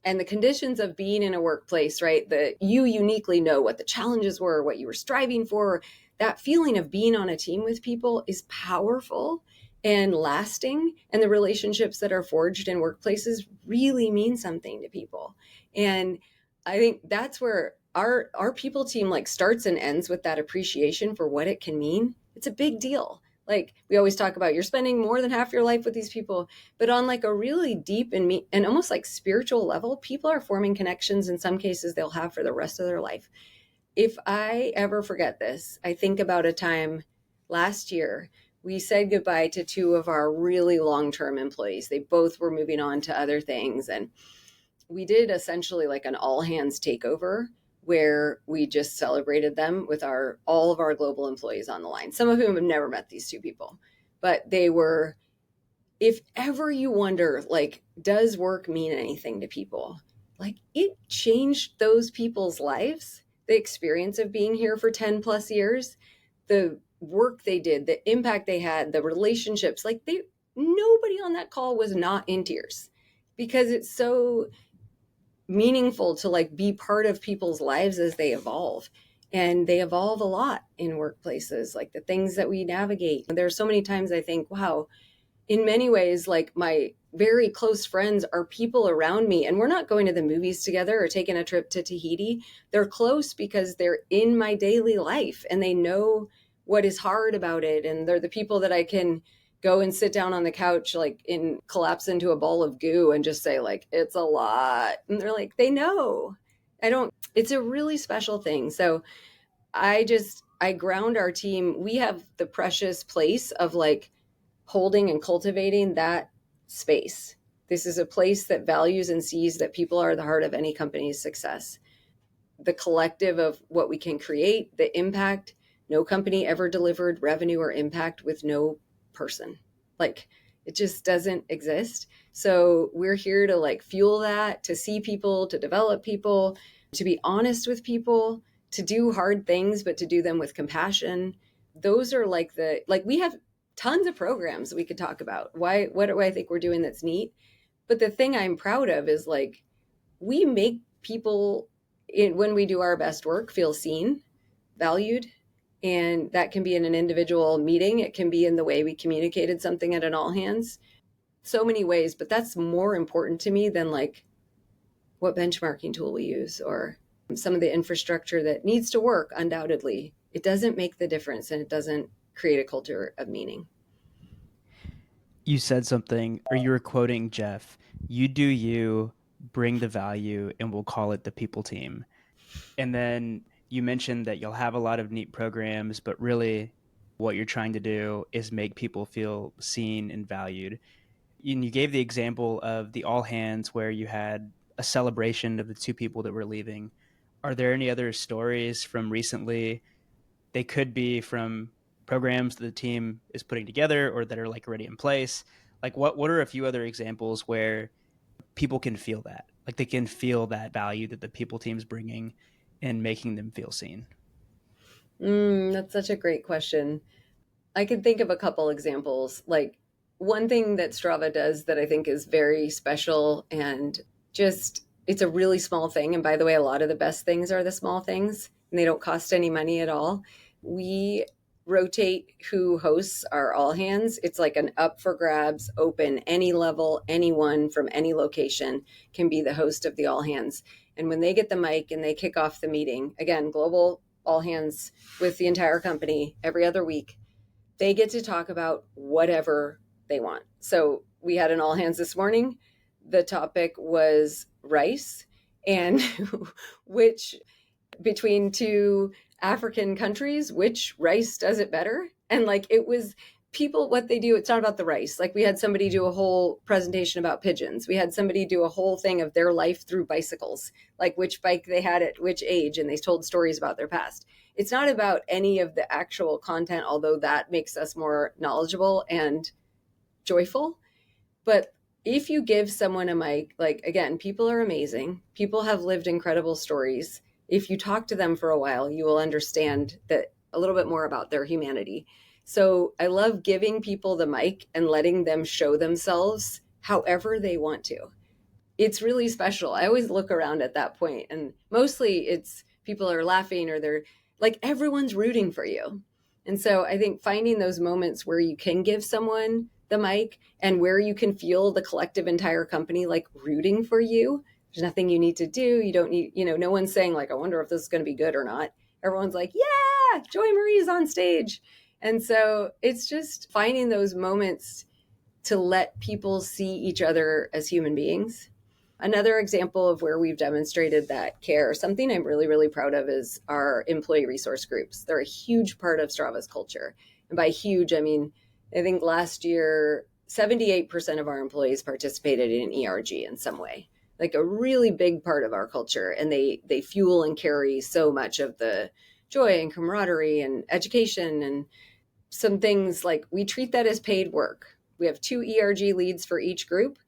And the conditions of being in a workplace, right? That you uniquely know what the challenges were, what you were striving for. That feeling of being on a team with people is powerful and lasting. And the relationships that are forged in workplaces really mean something to people. And I think that's where our people team like starts and ends with that appreciation for what it can mean. It's a big deal. Like we always talk about, you're spending more than half your life with these people, but on like a really deep and almost like spiritual level, people are forming connections in some cases they'll have for the rest of their life. If I ever forget this, I think about a time last year, we said goodbye to two of our really long-term employees. They both were moving on to other things. And we did essentially like an all hands takeover where we just celebrated them with all of our global employees on the line, some of whom have never met these two people, but they were, if ever you wonder, like, does work mean anything to people? Like, it changed those people's lives, the experience of being here for 10 plus years, the work they did, the impact they had, the relationships, like nobody on that call was not in tears because it's so meaningful to like be part of people's lives as they evolve. And they evolve a lot in workplaces, like the things that we navigate. There are so many times I think, wow, in many ways, like my very close friends are people around me, and we're not going to the movies together or taking a trip to Tahiti. They're close because they're in my daily life and they know what is hard about it. And they're the people that I can go and sit down on the couch, like collapse into a ball of goo and just say like, it's a lot. And they're like, they know. It's a really special thing. So I ground our team. We have the precious place of like holding and cultivating that space. This is a place that values and sees that people are the heart of any company's success. The collective of what we can create, the impact. No company ever delivered revenue or impact with no person. Like, it just doesn't exist. So we're here to like fuel that, to see people, to develop people, to be honest with people, to do hard things, but to do them with compassion. Those are like we have tons of programs we could talk about. What do I think we're doing that's neat? But the thing I'm proud of is like, we make people when we do our best work feel seen, valued. And that can be in an individual meeting. It can be in the way we communicated something at an all hands. So many ways, but that's more important to me than like what benchmarking tool we use or some of the infrastructure that needs to work. Undoubtedly, it doesn't make the difference and it doesn't create a culture of meaning. You said something, or you were quoting Jeff, you do you, bring the value, and we'll call it the people team. And then you mentioned that you'll have a lot of neat programs, but really what you're trying to do is make people feel seen and valued. And you gave the example of the all hands where you had a celebration of the two people that were leaving. Are there any other stories from recently? They could be from programs that the team is putting together or that are like already in place. Like what are a few other examples where people can feel that? Like they can feel that value that the people team's bringing and making them feel seen. That's such a great question. I can think of a couple examples. Like one thing that Strava does that I think is very special and just it's a really small thing. And by the way, a lot of the best things are the small things and they don't cost any money at all. We rotate who hosts our all hands. It's like an up for grabs, open, any level, anyone from any location can be the host of the all hands. And when they get the mic and they kick off the meeting, again, global all hands with the entire company every other week, they get to talk about whatever they want. So we had an all hands this morning. The topic was rice and which between two African countries, which rice does it better? And like it was people, what they do, it's not about the rice. Like we had somebody do a whole presentation about pigeons. We had somebody do a whole thing of their life through bicycles, like which bike they had at which age, and they told stories about their past. It's not about any of the actual content, although that makes us more knowledgeable and joyful. But if you give someone a mic, like again, people are amazing. People have lived incredible stories. If you talk to them for a while, you will understand that a little bit more about their humanity. So I love giving people the mic and letting them show themselves however they want to. It's really special. I always look around at that point, and mostly it's people are laughing or they're like everyone's rooting for you. And so I think finding those moments where you can give someone the mic and where you can feel the collective entire company like rooting for you. There's nothing you need to do. You don't need, no one's saying like, I wonder if this is going to be good or not. Everyone's like, yeah, Joy Marie's on stage. And so it's just finding those moments to let people see each other as human beings. Another example of where we've demonstrated that care, something I'm really, really proud of, is our employee resource groups. They're a huge part of Strava's culture. And by huge, I mean, I think last year, 78% of our employees participated in ERG in some way, like a really big part of our culture. And they fuel and carry so much of the joy and camaraderie and education and some things. Like we treat that as paid work. We have 2 ERG leads for each group.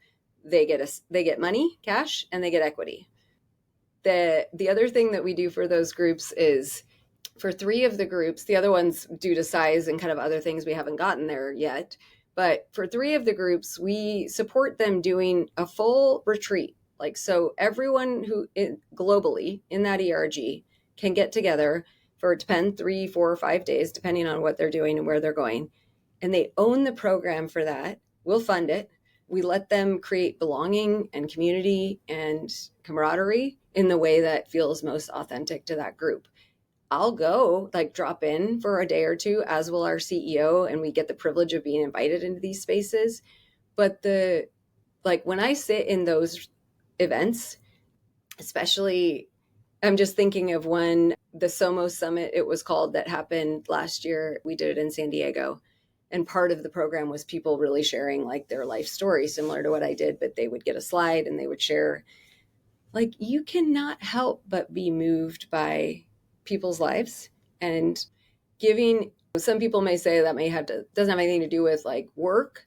They get money, cash, and they get equity. The other thing that we do for those groups is for 3 of the groups, the other ones due to size and kind of other things we haven't gotten there yet, but for 3 of the groups, we support them doing a full retreat. Like, so everyone who globally in that ERG can get together for 10, 3, 4, or 5 days, depending on what they're doing and where they're going. And they own the program for that. We'll fund it. We let them create belonging and community and camaraderie in the way that feels most authentic to that group. I'll go like drop in for a day or two, as will our CEO, and we get the privilege of being invited into these spaces. But when I sit in those events, especially, I'm just thinking of when the Somos Summit, it was called, that happened last year. We did it in San Diego. And part of the program was people really sharing like their life story, similar to what I did, but they would get a slide and they would share. Like, you cannot help but be moved by people's lives, and giving, some people may say that doesn't have anything to do with like work.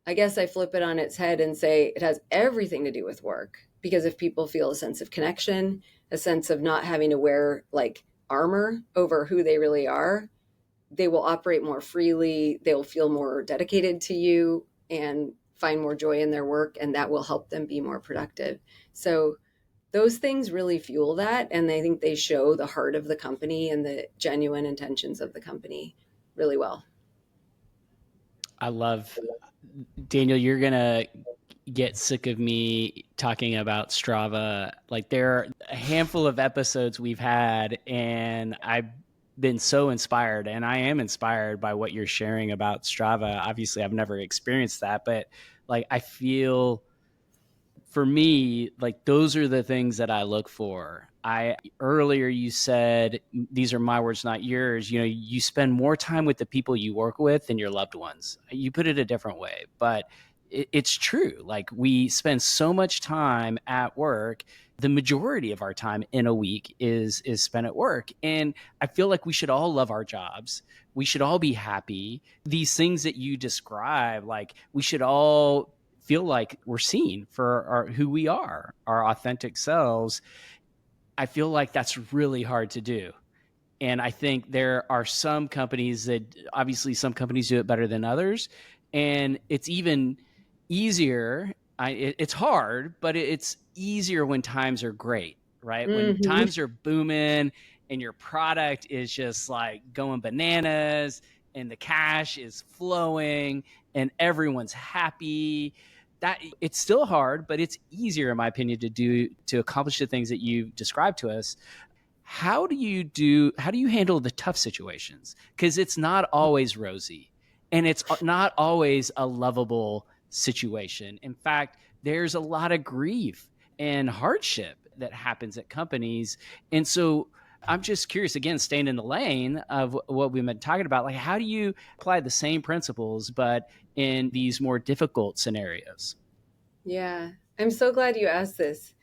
I guess I flip it on its head and say it has everything to do with work, because if people feel a sense of connection, a sense of not having to wear like armor over who they really are, they will operate more freely. They will feel more dedicated to you and find more joy in their work, and that will help them be more productive. So those things really fuel that. And I think they show the heart of the company and the genuine intentions of the company really well. I love, Daniel, you're going to get sick of me talking about Strava. Like, there are a handful of episodes we've had, and I've been so inspired, and I am inspired by what you're sharing about Strava. Obviously, I've never experienced that, but like, I feel, for me, like, those are the things that I look for. Earlier you said, these are my words, not yours. You spend more time with the people you work with than your loved ones. You put it a different way, but it's true. Like, we spend so much time at work. The majority of our time in a week is spent at work. And I feel like we should all love our jobs. We should all be happy. These things that you describe, like, we should all feel like we're seen for who we are, our authentic selves. I feel like that's really hard to do. And I think there are some companies that obviously some companies do it better than others. And it's even easier. It's hard, but it's easier when times are great, right? When Mm-hmm. times are booming and your product is just like going bananas and the cash is flowing and everyone's happy. That it's still hard, but it's easier, in my opinion, to accomplish the things that you described to us. How do you handle the tough situations, because it's not always rosy and it's not always a lovable situation. In fact, there's a lot of grief and hardship that happens at companies. And so I'm just curious, again, staying in the lane of what we've been talking about, like how do you apply the same principles but in these more difficult scenarios? Yeah, I'm so glad you asked this.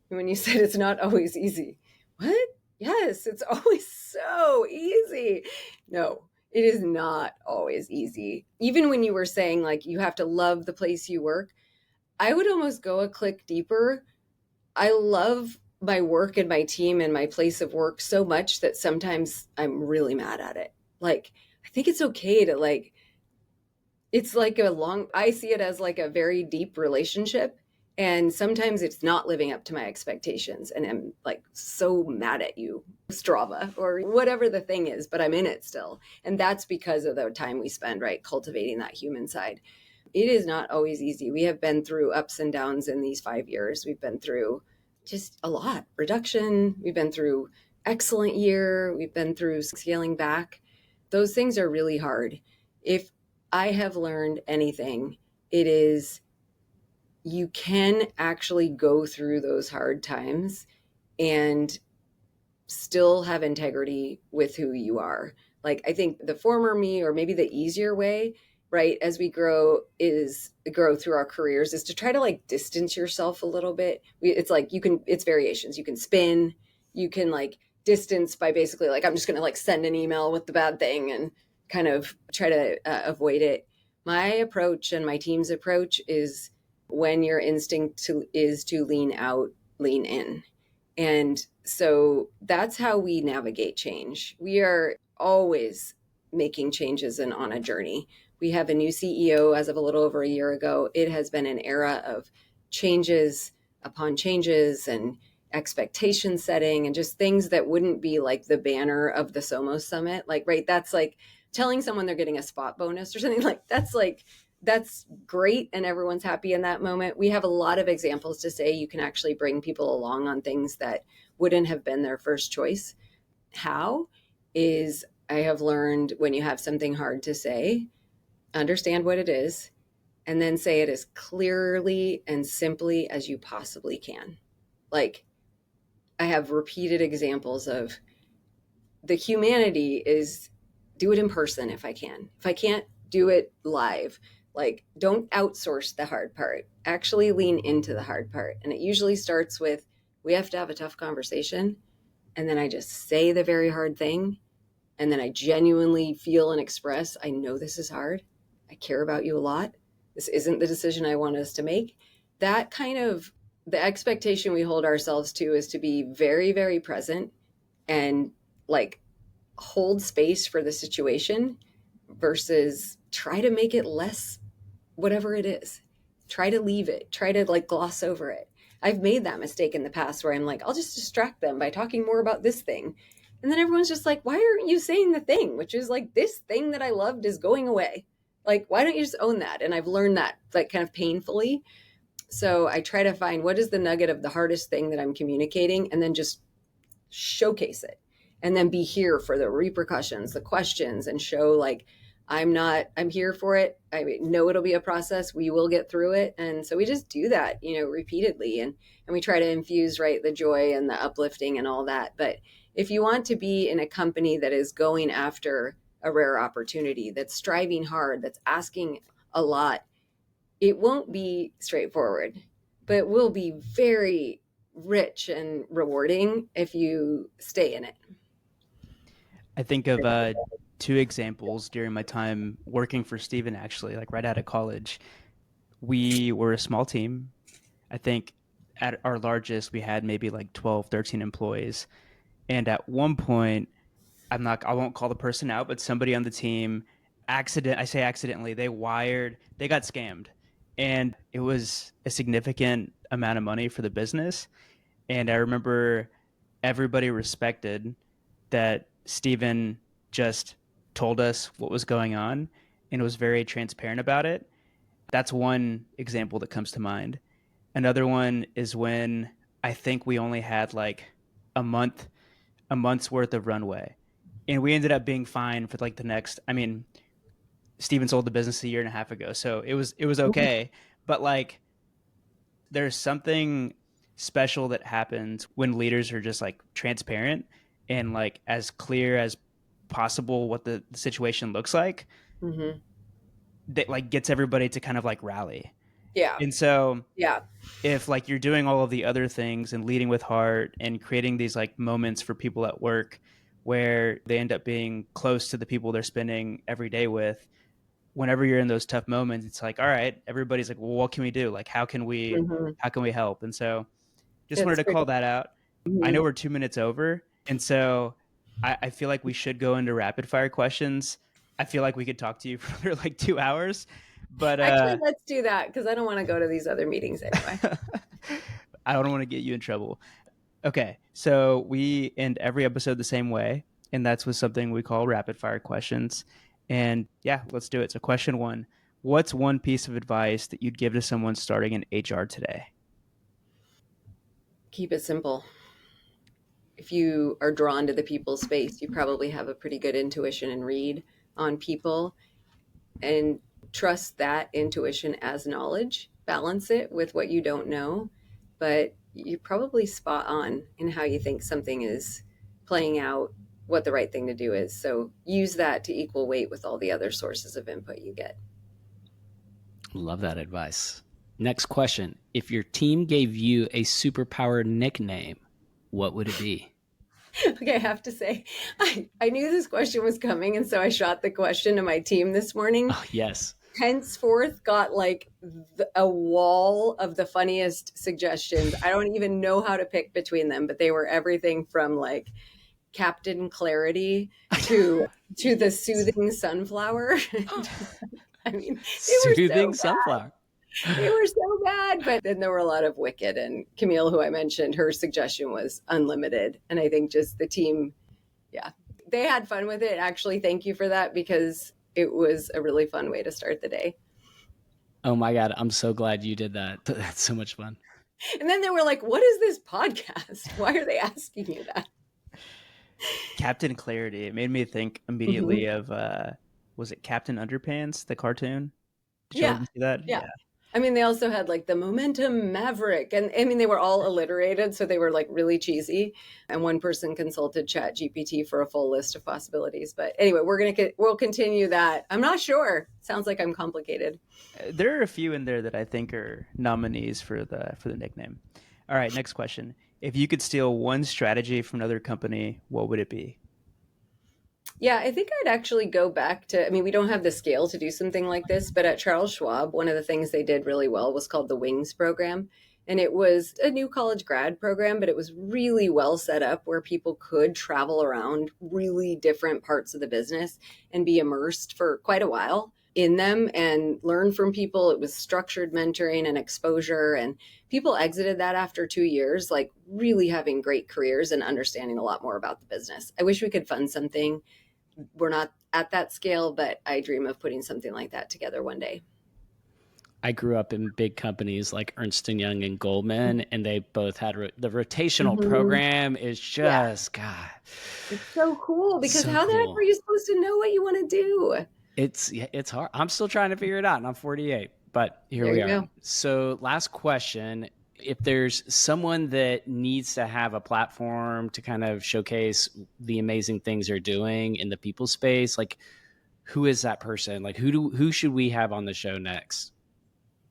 When you said it's not always easy, what? Yes, it's always so easy. No, it is not always easy. Even when you were saying like you have to love the place you work, I would almost go a click deeper. I love my work and my team and my place of work so much that sometimes I'm really mad at it. Like, I think it's okay to like, it's like I see it as like a very deep relationship. And sometimes it's not living up to my expectations. And I'm like so mad at you, Strava, or whatever the thing is, but I'm in it still. And that's because of the time we spend, right, cultivating that human side. It is not always easy. We have been through ups and downs in these 5 years. We've been through just a lot reduction. We've been through excellent year. We've been through scaling back. Those things are really hard. If I have learned anything, it is you can actually go through those hard times and still have integrity with who you are. Like, I think the former me, or maybe the easier way, right, as we grow through our careers, is to try to like distance yourself a little bit. It's like it's variations. You can spin, you can like distance by basically like, I'm just going to like send an email with the bad thing and kind of try to avoid it. My approach and my team's approach is, when your instinct is to lean out, lean in. And so that's how we navigate change. We are always making changes and on a journey. We have a new CEO as of a little over a year ago. It has been an era of changes upon changes and expectation setting and just things that wouldn't be like the banner of the Somos Summit. Like, right, that's like telling someone they're getting a spot bonus or something. That's great and everyone's happy in that moment. We have a lot of examples to say you can actually bring people along on things that wouldn't have been their first choice. How is, I have learned, when you have something hard to say, understand what it is and then say it as clearly and simply as you possibly can. Like, I have repeated examples of the humanity is do it in person if I can. If I can't do it live, like, don't outsource the hard part. Actually lean into the hard part. And it usually starts with, we have to have a tough conversation. And then I just say the very hard thing. And then I genuinely feel and express, I know this is hard. I care about you a lot. This isn't the decision I want us to make. That kind of, the expectation we hold ourselves to is to be very, very present and like hold space for the situation versus try to make it less whatever it is. Try to leave it, try to like gloss over it. I've made that mistake in the past where I'm like, I'll just distract them by talking more about this thing. And then everyone's just like, why aren't you saying the thing? Which is like, this thing that I loved is going away. Like, why don't you just own that? And I've learned that like kind of painfully. So I try to find what is the nugget of the hardest thing that I'm communicating and then just showcase it. And then be here for the repercussions, the questions, and show like, I'm here for it. I know it'll be a process. We will get through it. And so we just do that, repeatedly. And we try to infuse, right, the joy and the uplifting and all that. But if you want to be in a company that is going after a rare opportunity, that's striving hard, that's asking a lot, it won't be straightforward, but it will be very rich and rewarding if you stay in it. I think of two examples during my time working for Steven, actually, like right out of college. We were a small team. I think at our largest, we had maybe like 12, 13 employees. And at one point, I won't call the person out, but somebody on the team accidentally, they got scammed. And it was a significant amount of money for the business. And I remember everybody respected that Steven just told us what was going on and was very transparent about it. That's one example that comes to mind. Another one is when I think we only had like a month a month's worth of runway. And we ended up being fine for like the next, I mean, Steven sold the business a year and a half ago, so it was okay. But like there's something special that happens when leaders are just like transparent and like as clear as possible what the situation looks like. Mm-hmm. That like gets everybody to kind of like rally. Yeah. And so Yeah. if like you're doing all of the other things and leading with heart and creating these like moments for people at work where they end up being close to the people they're spending every day with, whenever you're in those tough moments, it's like, all right, everybody's like, well, what can we do? Like, Mm-hmm. how can we help? And so just wanted It's to pretty. call that out. I Mm-hmm. know we're 2 minutes over. And so I feel like we should go into rapid fire questions. I feel like we could talk to you for like 2 hours, but Actually, let's do that because I don't want to go to these other meetings anyway. I don't want to get you in trouble. Okay, so we end every episode the same way, and that's with something we call rapid fire questions. And yeah, let's do it. So, question one: what's one piece of advice that you'd give to someone starting in HR today? Keep it simple. If you are drawn to the people space, you probably have a pretty good intuition and read on people, and trust that intuition as knowledge. Balance it with what you don't know, but you're probably spot on in how you think something is playing out, what the right thing to do is. So use that to equal weight with all the other sources of input you get. Love that advice. Next question. If your team gave you a superpower nickname, what would it be? Okay, I have to say, I knew this question was coming, and so I shot the question to my team this morning. Oh, yes. Henceforth got like a wall of the funniest suggestions. I don't even know how to pick between them, but they were everything from like Captain Clarity to the soothing sunflower. I mean, they were Soothing so sunflower. they were so bad. But then there were a lot of Wicked, and Camille, who I mentioned, her suggestion was unlimited. And I think just the team, yeah, they had fun with it. Actually, thank you for that because it was a really fun way to start the day. Oh my God. I'm so glad you did that. That's so much fun. And then they were like, what is this podcast? Why are they asking you that? Captain Clarity. It made me think immediately of was it Captain Underpants, the cartoon? Did y'all Yeah. ever see that? Yeah. I mean, they also had like the Momentum Maverick. And I mean, they were all alliterated, so they were like really cheesy. And one person consulted Chat GPT for a full list of possibilities. But anyway, we'll continue that. I'm not sure. Sounds like I'm complicated. There are a few in there that I think are nominees for the nickname. All right, next question. If you could steal one strategy from another company, what would it be? Yeah, I think I'd actually go back to, I mean, we don't have the scale to do something like this, but at Charles Schwab, one of the things they did really well was called the Wings program. And it was a new college grad program, but it was really well set up where people could travel around really different parts of the business and be immersed for quite a while in them and learn from people. It was structured mentoring and exposure. And people exited that after 2 years, like really having great careers and understanding a lot more about the business. I wish we could fund something. We're not at that scale, but I dream of putting something like that together one day. I grew up in big companies like Ernst & Young and Goldman, and they both had the rotational program is just, God. It's so cool because So how the heck cool. are you supposed to know what you want to do? It's hard. I'm still trying to figure it out, and I'm 48, but here There we you are. go. So last question. If there's someone that needs to have a platform to kind of showcase the amazing things they're doing in the people space, like who is that person? Like who should we have on the show next?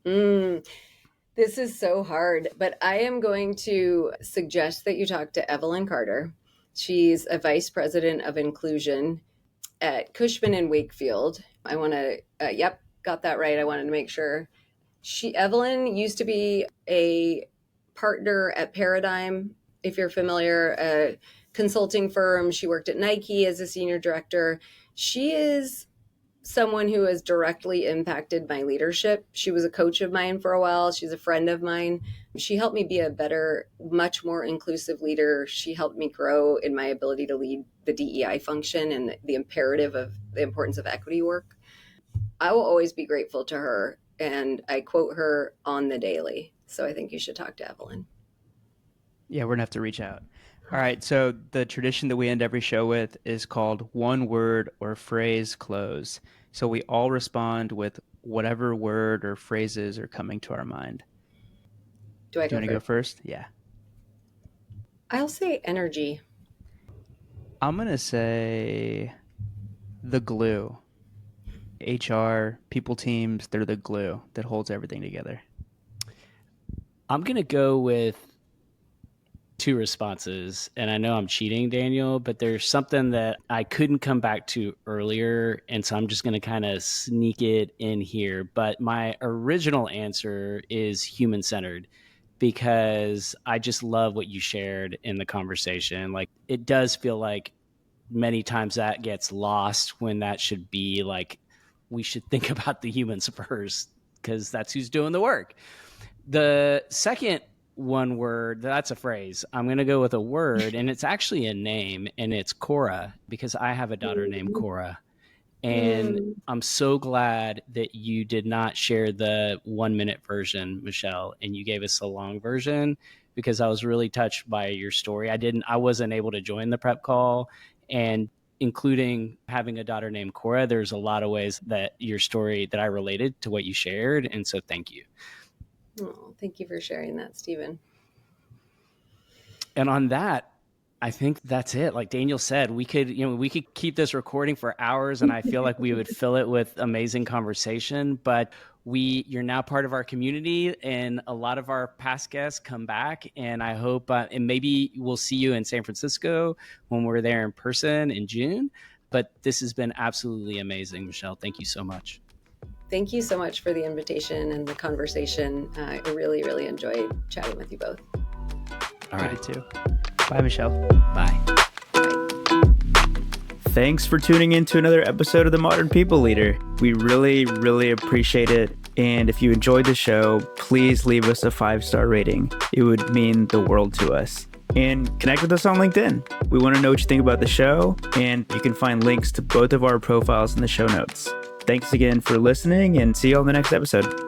This is so hard, but I am going to suggest that you talk to Evelyn Carter. She's a vice president of inclusion at Cushman and Wakefield. I want to, yep, got that right. I wanted to make sure. Evelyn used to be a partner at Paradigm, if you're familiar, a consulting firm. She worked at Nike as a senior director. She is someone who has directly impacted my leadership. She was a coach of mine for a while. She's a friend of mine. She helped me be a better, much more inclusive leader. She helped me grow in my ability to lead the DEI function and the imperative of the importance of equity work. I will always be grateful to her, and I quote her on the daily. So I think you should talk to Evelyn. Yeah, we're going to have to reach out. All right, so the tradition that we end every show with is called one word or phrase close. So we all respond with whatever word or phrases are coming to our mind. Do you want to go first? Yeah. I'll say energy. I'm going to say the glue. HR, people teams, they're the glue that holds everything together. I'm going to go with two responses, and I know I'm cheating, Daniel, but there's something that I couldn't come back to earlier, and so I'm just going to kind of sneak it in here. But my original answer is human-centered, because I just love what you shared in the conversation. Like, it does feel like many times that gets lost when that should be like, we should think about the humans first, because that's who's doing the work. The second one word, that's a phrase. I'm going to go with a word, and it's actually a name, and it's Cora, because I have a daughter named Cora. And I'm so glad that you did not share the 1-minute version, Michele, and you gave us a long version, because I was really touched by your story. I wasn't able to join the prep call, and including having a daughter named Cora, there's a lot of ways that your story that I related to what you shared. And so thank you. Oh, thank you for sharing that, Stephen. And on that, I think that's it. Like Daniel said, we could keep this recording for hours, and I feel like we would fill it with amazing conversation, but you're now part of our community, and a lot of our past guests come back, and I hope, and maybe we'll see you in San Francisco when we're there in person in June. But this has been absolutely amazing, Michele. Thank you so much. Thank you so much for the invitation and the conversation. I really, really enjoyed chatting with you both. All right. I did too. Bye, Michele. Bye. Thanks for tuning in to another episode of The Modern People Leader. We really, really appreciate it. And if you enjoyed the show, please leave us a 5-star rating. It would mean the world to us. And connect with us on LinkedIn. We want to know what you think about the show, and you can find links to both of our profiles in the show notes. Thanks again for listening, and see you on the next episode.